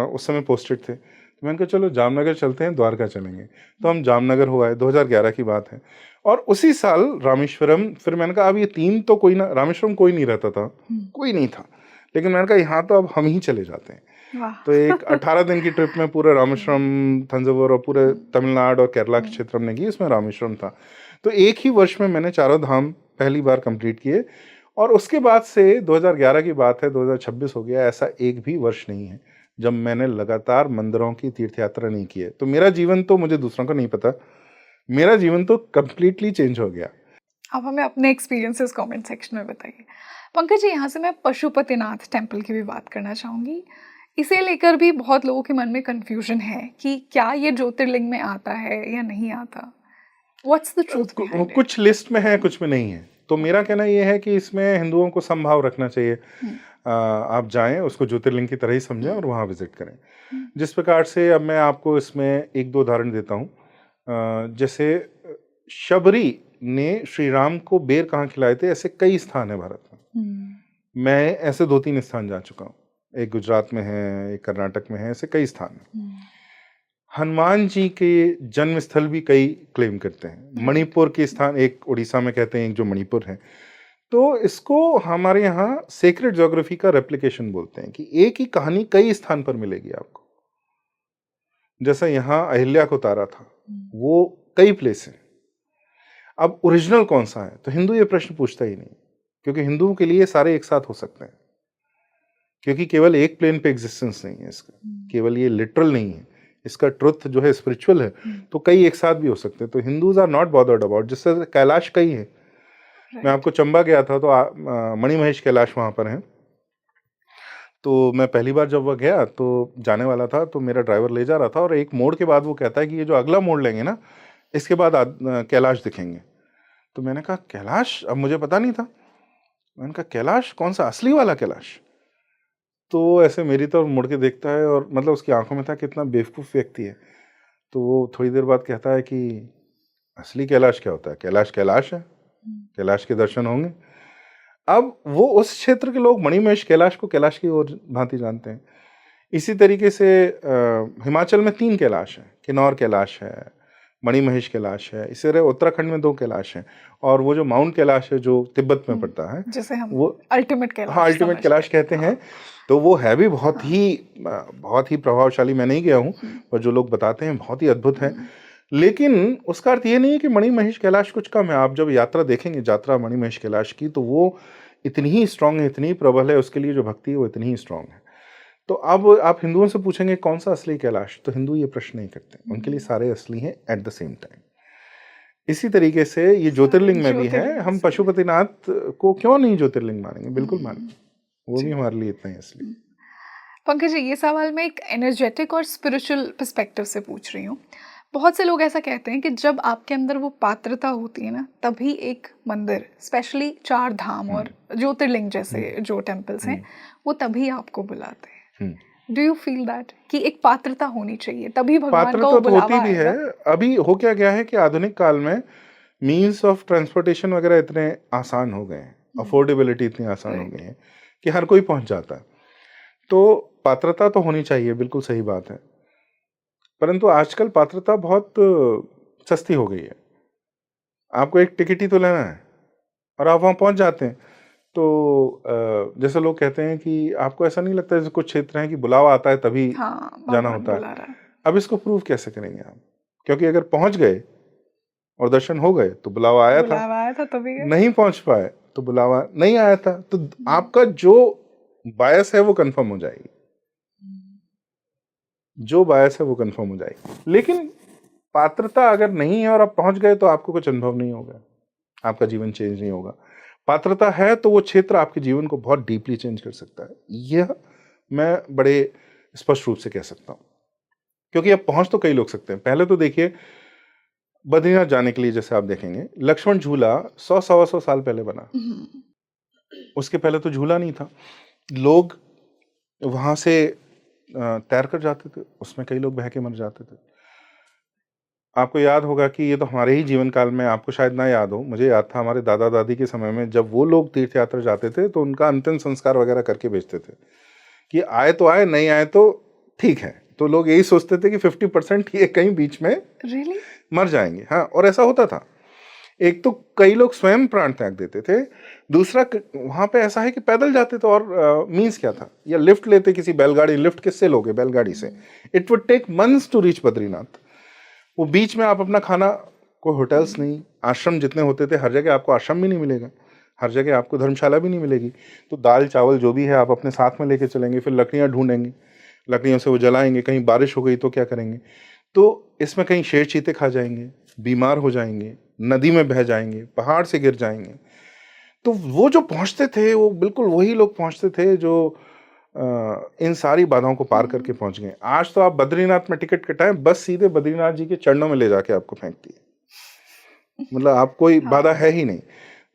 उस समय पोस्टेड थे। तो मैंने कहा चलो जामनगर चलते हैं, द्वारका चलेंगे। तो हम जामनगर हो आए, 2011 की बात है। और उसी साल रामेश्वरम, फिर मैंने कहा अब ये 3 तो कोई ना, रामेश्वरम कोई नहीं रहता था, कोई नहीं था, लेकिन मैंने कहा यहाँ तो अब हम ही चले जाते हैं। तो एक 18 दिन की ट्रिप में पूरे रामेश्वरम, थंजावुर और पूरे तमिलनाडु और केरला के क्षेत्र हमने की, इसमें रामेश्वरम था। तो एक ही वर्ष में मैंने 4 धाम पहली बार कंप्लीट किए। और उसके बाद से 2011 की बात है, 2026 हो गया, ऐसा एक भी वर्ष नहीं है जब मैंने लगातार मंदिरों की तीर्थ यात्रा नहीं की है। तो मेरा जीवन तो, मुझे दूसरों को नहीं पता, मेरा जीवन तो कंप्लीटली चेंज हो गया। आप हमें अपने एक्सपीरियंसेस कमेंट सेक्शन में बताइए। पंकज जी, यहाँ से मैं पशुपतिनाथ टेम्पल की भी बात करना चाहूँगी। इसे लेकर भी बहुत लोगों के मन में कंफ्यूजन है कि क्या ये ज्योतिर्लिंग में आता है या नहीं आता। What's the truth behind it? कुछ लिस्ट में है, कुछ में नहीं है। तो मेरा कहना ये है कि इसमें हिंदुओं को समभाव रखना चाहिए। आप जाएं, उसको ज्योतिर्लिंग की तरह ही समझें और वहाँ विजिट करें। जिस प्रकार से, अब मैं आपको इसमें 1-2 उदाहरण देता हूँ। जैसे शबरी ने श्री राम को बेर कहाँ खिलाए थे, ऐसे कई स्थान है भारत में। मैं ऐसे 2-3 स्थान जा चुका हूँ, एक गुजरात में है, एक कर्नाटक में है, ऐसे कई स्थान हैं। हनुमान जी के जन्म स्थल भी कई क्लेम करते हैं। मणिपुर के स्थान, एक उड़ीसा में कहते हैं, एक जो मणिपुर है। तो इसको हमारे यहाँ सेक्रेड ज्योग्राफी का रेप्लिकेशन बोलते हैं कि एक ही कहानी कई स्थान पर मिलेगी आपको। जैसा यहाँ अहिल्या को तारा था, वो कई प्लेस है। अब ओरिजिनल कौन सा है, तो हिंदू ये प्रश्न पूछता ही नहीं, क्योंकि हिंदुओं के लिए सारे एक साथ हो सकते हैं, क्योंकि केवल एक प्लेन पे एग्जिस्टेंस नहीं है इसका, केवल ये लिटरल नहीं है, इसका ट्रुथ जो है स्पिरिचुअल है, तो कई एक साथ भी हो सकते हैं। तो Hindus are not bothered about, जिससे कैलाश कई है। मैं आपको चंबा गया था तो मणिमहेश कैलाश वहाँ पर है। तो मैं पहली बार जब वह गया तो जाने वाला था, तो मेरा ड्राइवर ले जा रहा था और एक मोड़ के बाद वो कहता है कि ये जो अगला मोड़ लेंगे ना, इसके बाद कैलाश दिखेंगे। तो मैंने कहा कैलाश, अब मुझे पता नहीं था। मैंने कहा कैलाश कौन सा, असली वाला कैलाश? तो ऐसे मेरी तरफ मुड़ के देखता है और मतलब उसकी आंखों में था कितना बेवकूफ़ व्यक्ति है। तो वो थोड़ी देर बाद कहता है कि असली कैलाश क्या होता है? कैलाश कैलाश है, कैलाश के दर्शन होंगे। अब वो उस क्षेत्र के लोग मणिमहेश कैलाश को कैलाश की ओर भांति जानते हैं। इसी तरीके से हिमाचल में 3 कैलाश हैं, किन्नौर कैलाश है, मणिमहेश कैलाश है, इसी तरह उत्तराखंड में 2 कैलाश हैं, और वो जो माउंट कैलाश है जो तिब्बत में पड़ता है, जिसे हम वो अल्टीमेट कैलाश, हाँ अल्टीमेट कैलाश कहते हैं। तो वो है भी बहुत ही प्रभावशाली। मैं नहीं गया हूँ, पर जो लोग बताते हैं बहुत ही अद्भुत है। लेकिन उसका अर्थ ये नहीं है कि मणिमहेश कैलाश कुछ कम है। आप जब यात्रा देखेंगे, यात्रा मणिमहेश कैलाश की, तो वो इतनी ही स्ट्रांग है, इतनी प्रबल है, उसके लिए जो भक्ति है वो इतनी ही स्ट्रांग है। तो अब आप हिंदुओं से पूछेंगे कौन सा असली कैलाश, तो हिंदू ये प्रश्न नहीं करते, उनके लिए सारे असली हैं एट द सेम टाइम। इसी तरीके से ये ज्योतिर्लिंग में भी है। हम पशुपतिनाथ को क्यों नहीं ज्योतिर्लिंग मानेंगे? बिल्कुल मानेंगे, वो भी हमारे लिए इतना ही असली। पंकज जी, ये सवाल मैं एक एनर्जेटिक और स्पिरिचुअल पर्सपेक्टिव से पूछ रही हूँ। बहुत से लोग ऐसा कहते हैं कि जब आपके अंदर वो पात्रता होती है ना, तभी एक मंदिर, स्पेशली 4 धाम और ज्योतिर्लिंग जैसे जो टेम्पल्स हैं, वो तभी आपको बुलाते हैं। डू यू फील दैट कि एक पात्रता होनी चाहिए तभी भगवान का वो बुलावा होती भी है। अभी हो क्या गया है कि आधुनिक काल में मीन्स ऑफ ट्रांसपोर्टेशन वगैरह इतने आसान हो गए हैं, अफोर्डेबिलिटी इतनी आसान हो गई है कि हर कोई पहुंच जाता है। तो पात्रता तो होनी चाहिए, बिल्कुल सही बात है, परंतु आजकल पात्रता बहुत सस्ती हो गई है। आपको एक टिकट ही तो लेना है और आप वहाँ पहुँच जाते हैं। तो जैसे लोग कहते हैं कि आपको ऐसा नहीं लगता जैसे कुछ क्षेत्र हैं कि बुलावा आता है तभी जाना होता है। अब इसको प्रूव कैसे करेंगे आप? क्योंकि अगर पहुँच गए और दर्शन हो गए तो बुलावा आया था, तभी नहीं पहुँच पाए तो बुलावा नहीं आया था। तो आपका जो बायस है वो कंफर्म हो जाएगी, जो बायस है वो कंफर्म हो जाएगी। लेकिन पात्रता अगर नहीं है और आप पहुंच गए तो आपको कुछ अनुभव नहीं होगा, आपका जीवन चेंज नहीं होगा। पात्रता है तो वो क्षेत्र आपके जीवन को बहुत डीपली चेंज कर सकता है, यह मैं बड़े स्पष्ट रूप से कह सकता हूँ। क्योंकि अब पहुंच तो कई लोग सकते हैं। पहले तो देखिए, बद्रीनाथ जाने के लिए जैसे आप देखेंगे, लक्ष्मण झूला 100-125 साल पहले बना, उसके पहले तो झूला नहीं था। लोग वहां से तैर कर जाते थे, उसमें कई लोग बह के मर जाते थे। आपको याद होगा कि ये तो हमारे ही जीवन काल में, आपको शायद ना याद हो, मुझे याद था हमारे दादा दादी के समय में जब वो लोग तीर्थ यात्रा जाते थे तो उनका अंतिम संस्कार वगैरह करके भेजते थे कि आए तो आए, नहीं आए तो ठीक है। तो लोग यही सोचते थे कि 50% ये कहीं बीच में मर जाएंगे। हाँ, और ऐसा होता था। एक तो कई लोग स्वयं प्राण त्याग देते थे, दूसरा वहां पे ऐसा है कि पैदल जाते थे। और मीन्स क्या था, या लिफ्ट लेते, किसी बैलगाड़ी, लिफ्ट किससे लोगे? बैलगाड़ी से। It would take months to reach Badrinath. वो बीच में आप अपना खाना, कोई होटल्स नहीं, आश्रम जितने होते थे, हर जगह आपको आश्रम भी नहीं मिलेगा, हर जगह आपको धर्मशाला भी नहीं मिलेगी। तो दाल चावल जो भी है आप अपने साथ में लेके चलेंगे, फिर लकड़ियाँ ढूंढेंगे, लकड़ियों से वो जलाएंगे, कहीं बारिश हो गई तो क्या करेंगे? तो इसमें कहीं शेर चीते खा जाएंगे, बीमार हो जाएंगे, नदी में बह जाएंगे, पहाड़ से गिर जाएंगे। तो वो जो पहुंचते थे वो बिल्कुल वही लोग पहुंचते थे जो इन सारी बाधाओं को पार करके पहुंच गए। आज तो आप बद्रीनाथ में टिकट कटाएं, बस सीधे बद्रीनाथ जी के चरणों में ले जाके आपको फेंकती है, मतलब आप कोई बाधा है ही नहीं।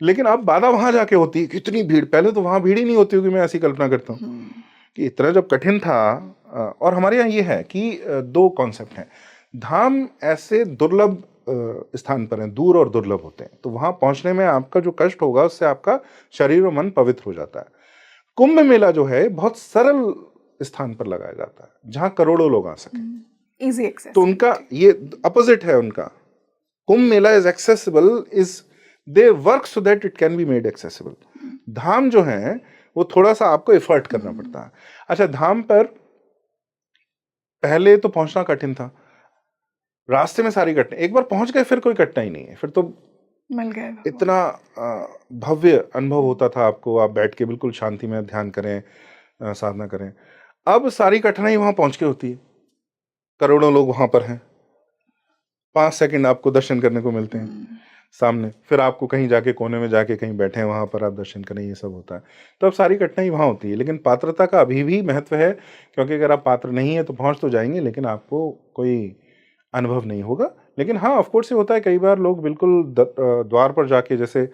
लेकिन अब बाधा वहां जाके होती है, कितनी भीड़। पहले तो वहां भीड़ ही नहीं होती होगी, मैं ऐसी कल्पना करता हूँ कि इतना जब कठिन था। और हमारे यहाँ ये है कि 2 कॉन्सेप्ट हैं। धाम ऐसे दुर्लभ स्थान पर हैं, दूर और दुर्लभ होते हैं, तो वहां पहुंचने में आपका जो कष्ट होगा उससे आपका शरीर और मन पवित्र हो जाता है। कुंभ मेला जो है बहुत सरल स्थान पर लगाया जाता है जहां करोड़ों लोग आ सके, इजी एक्सेस। तो उनका ये अपोजिट है। उनका Kumbh Mela is accessible, is they work so that it can be made accessible. धाम जो है वो थोड़ा सा आपको एफर्ट करना पड़ता है। अच्छा, धाम पर पहले तो पहुंचना कठिन था, रास्ते में सारी कठिनाई, एक बार पहुंच गए फिर कोई कठिनाई नहीं है, फिर तो मिल गए भगवान। इतना भव्य अनुभव होता था आपको, आप बैठ के बिल्कुल शांति में ध्यान करें, साधना करें। अब सारी कठिनाई वहां पहुंच के होती है, करोड़ों लोग वहां पर हैं, 5 सेकंड आपको दर्शन करने को मिलते हैं सामने, फिर आपको कहीं जाके कोने में जाके कहीं बैठे हैं वहां पर आप दर्शन करें, ये सब होता है। तो अब सारी कठिनाई वहां होती है, लेकिन पात्रता का अभी भी महत्व है, क्योंकि अगर आप पात्र नहीं है तो पहुंच तो जाएंगे लेकिन आपको कोई अनुभव नहीं होगा। लेकिन हाँ, ऑफ कोर्स ये होता है, कई बार लोग बिल्कुल द्वार पर जाके जैसे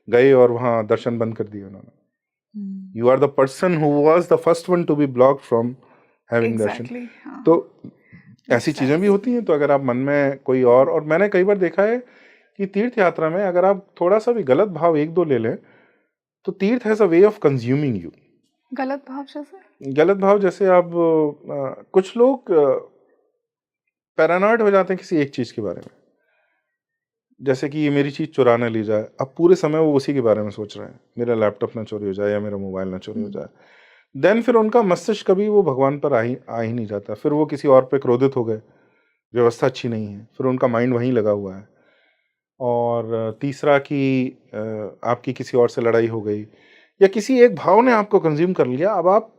गए और वहां दर्शन बंद कर दिए उन्होंने। You are the person who was the first one to be blocked from having darshan. तो ऐसी चीजें भी होती हैं। तो अगर आप मन में कोई और मैंने कई बार देखा है कि तीर्थ यात्रा में अगर आप थोड़ा सा भी गलत भाव एक दो ले लें तो तीर्थ has a way of consuming you. गलत भाव जैसे? गलत भाव जैसे आप कुछ लोग पैरानॉइड हो जाते हैं किसी एक चीज के बारे में, जैसे कि ये मेरी चीज चुरा ना ली जाए, अब पूरे समय वो उसी के बारे में सोच रहे हैं, मेरा लैपटॉप ना चोरी हो जाए या मेरा मोबाइल ना चोरी हो जाए। देन फिर उनका मस्तिष्क कभी वो भगवान पर आ ही नहीं जाता, फिर वो किसी और पे क्रोधित हो गए, व्यवस्था अच्छी नहीं है, फिर उनका माइंड वहीं लगा हुआ है। और तीसरा कि आपकी किसी और से लड़ाई हो गई या किसी एक भाव ने आपको कंज्यूम कर लिया, अब आप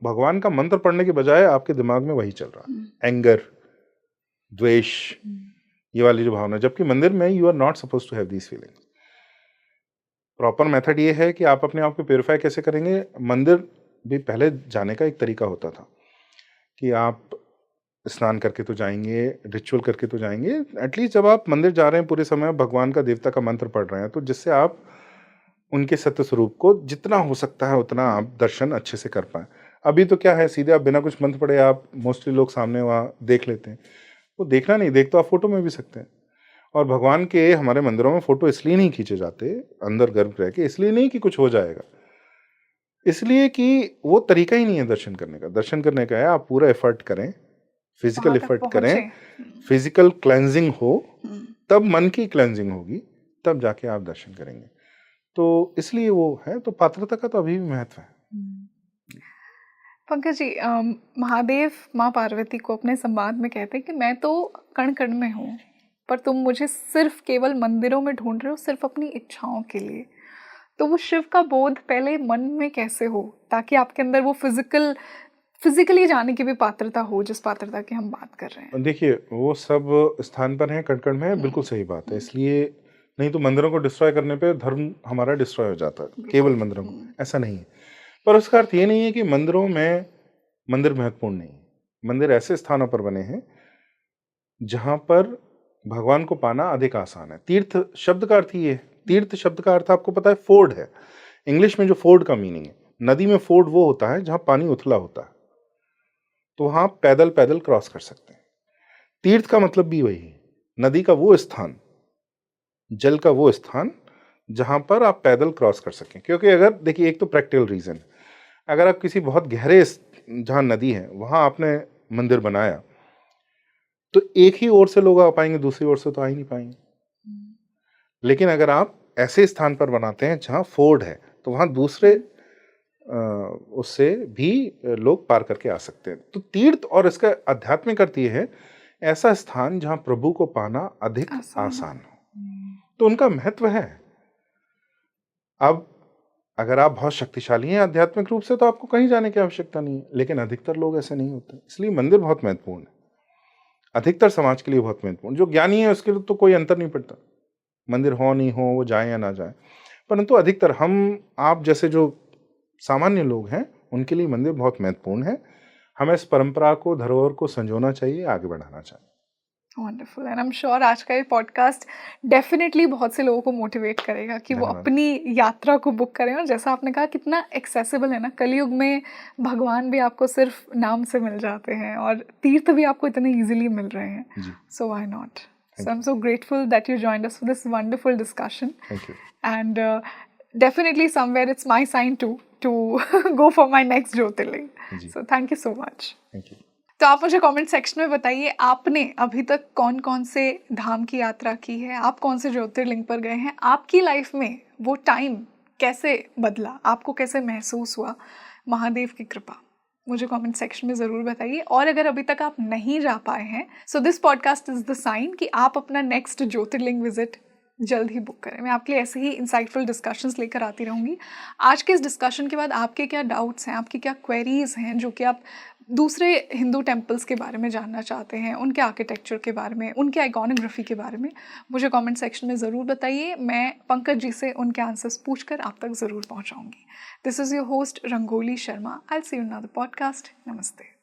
भगवान का मंत्र पढ़ने के बजाय आपके दिमाग में वही चल रहा है, एंगर, द्वेष, ये वाली जो भावना, जबकि मंदिर में you are not suppose to have these feelings. Proper method ये है कि आप अपने आप को प्योरीफाई कैसे करेंगे। मंदिर भी पहले जाने का एक तरीका होता था कि आप स्नान करके तो जाएंगे, रिचुअल करके तो जाएंगे, एटलीस्ट जब आप मंदिर जा रहे हैं पूरे समय भगवान का, देवता का मंत्र पढ़ रहे हैं, तो जिससे आप उनके सत्य स्वरूप को जितना हो सकता है उतना आप दर्शन अच्छे से कर पाए। अभी तो क्या है, सीधे आप बिना कुछ मंत्र पढ़े आप मोस्टली लोग सामने वहाँ देख लेते हैं, वो देखना नहीं, देख तो आप फोटो में भी सकते हैं। और भगवान के हमारे मंदिरों में फोटो इसलिए नहीं खींचे जाते अंदर गर्भगृह के, इसलिए नहीं कि कुछ हो जाएगा, इसलिए कि वो तरीका ही नहीं है दर्शन करने का। दर्शन करने का है आप पूरा एफर्ट करें, फिजिकल एफर्ट करें, फिजिकल क्लेंजिंग हो, तब मन की क्लेंजिंग होगी, तब जाके आप दर्शन करेंगे। तो इसलिए वो है, तो पात्रता का तो अभी भी महत्व है। पंकज जी, महादेव माँ पार्वती को अपने संवाद में कहते हैं कि मैं तो कण कण में हूँ, पर तुम मुझे सिर्फ केवल मंदिरों में ढूंढ रहे हो, सिर्फ अपनी इच्छाओं के लिए। तो वो शिव का बोध पहले मन में कैसे हो, ताकि आपके अंदर वो फिजिकली जाने की भी पात्रता हो, जिस पात्रता की हम बात कर रहे हैं। देखिए, वो सब स्थान पर है, कण कण में है, बिल्कुल सही बात है। इसलिए नहीं तो मंदिरों को डिस्ट्रॉय करने पे धर्म हमारा डिस्ट्रॉय हो जाता है, केवल मंदिरों को, ऐसा नहीं है। पर उसका अर्थ ये नहीं है कि मंदिरों में मंदिर महत्वपूर्ण नहीं है। मंदिर ऐसे स्थानों पर बने हैं जहां पर भगवान को पाना अधिक आसान है। तीर्थ शब्द का अर्थ ही है, तीर्थ शब्द का अर्थ आपको पता है फोर्ड है। इंग्लिश में जो फोर्ड का मीनिंग है, नदी में फोर्ड वो होता है जहां पानी उथला होता है, तो वहां पैदल पैदल क्रॉस कर सकते हैं। तीर्थ का मतलब भी वही है, नदी का वो स्थान, जल का वो स्थान जहां पर आप पैदल क्रॉस कर सकें। क्योंकि अगर देखिए, एक तो प्रैक्टिकल रीजन, अगर आप किसी बहुत गहरे जहां नदी है वहां आपने मंदिर बनाया तो एक ही ओर से लोग आ पाएंगे, दूसरी ओर से तो आ ही नहीं पाएंगे। लेकिन अगर आप ऐसे स्थान पर बनाते हैं जहां फोर्ड है, तो वहां दूसरे उससे भी लोग पार करके आ सकते हैं। तो तीर्थ और इसका आध्यात्मिक अर्थ ये है, ऐसा स्थान जहां प्रभु को पाना अधिक आसान हो, तो उनका महत्व है। अब अगर आप बहुत शक्तिशाली हैं आध्यात्मिक रूप से तो आपको कहीं जाने की आवश्यकता नहीं है, लेकिन अधिकतर लोग ऐसे नहीं होते, इसलिए मंदिर बहुत महत्वपूर्ण है। अधिकतर समाज के लिए बहुत महत्वपूर्ण, जो ज्ञानी है उसके लिए तो कोई अंतर नहीं पड़ता, मंदिर हो नहीं हो, वो जाए या ना जाए। परंतु अधिकतर हम आप जैसे जो सामान्य लोग हैं उनके लिए मंदिर बहुत महत्वपूर्ण है। हमें इस परंपरा को, धरोहर को संजोना चाहिए, आगे बढ़ाना चाहिए। Wonderful, and I am sure आज का ये पॉडकास्ट डेफिनेटली बहुत से लोगों को मोटिवेट करेगा कि वो अपनी यात्रा को बुक करें। और जैसा आपने कहा कितना एक्सेसिबल है ना, कलयुग में भगवान भी आपको सिर्फ नाम से मिल जाते हैं और तीर्थ भी आपको इतने इजीली मिल रहे हैं, so why not. So I'm so grateful that you joined us for this wonderful discussion. Thank you. And definitely somewhere it's my sign to go for my next Jyotirling. So thank you so much. Thank you. तो आप मुझे कमेंट सेक्शन में बताइए, आपने अभी तक कौन कौन से धाम की यात्रा की है, आप कौन से ज्योतिर्लिंग पर गए हैं, आपकी लाइफ में वो टाइम कैसे बदला, आपको कैसे महसूस हुआ महादेव की कृपा, मुझे कमेंट सेक्शन में ज़रूर बताइए। और अगर अभी तक आप नहीं जा पाए हैं, so this podcast is the sign कि आप अपना नेक्स्ट ज्योतिर्लिंग विजिट जल्द ही बुक करें। मैं आपके लिए ऐसे ही इंसाइटफुल डिस्कशंस लेकर आती रहूँगी। आज के इस डिस्कशन के बाद आपके क्या डाउट्स हैं, आपकी क्या क्वेरीज हैं जो कि आप दूसरे हिंदू टेम्पल्स के बारे में जानना चाहते हैं, उनके आर्किटेक्चर के बारे में, उनके आइकॉनोग्राफी के बारे में, मुझे कमेंट सेक्शन में ज़रूर बताइए। मैं पंकज जी से उनके आंसर्स पूछकर आप तक ज़रूर पहुँचाऊँगी। This is your host Rangoli Sharma. I will see you in another podcast. नमस्ते।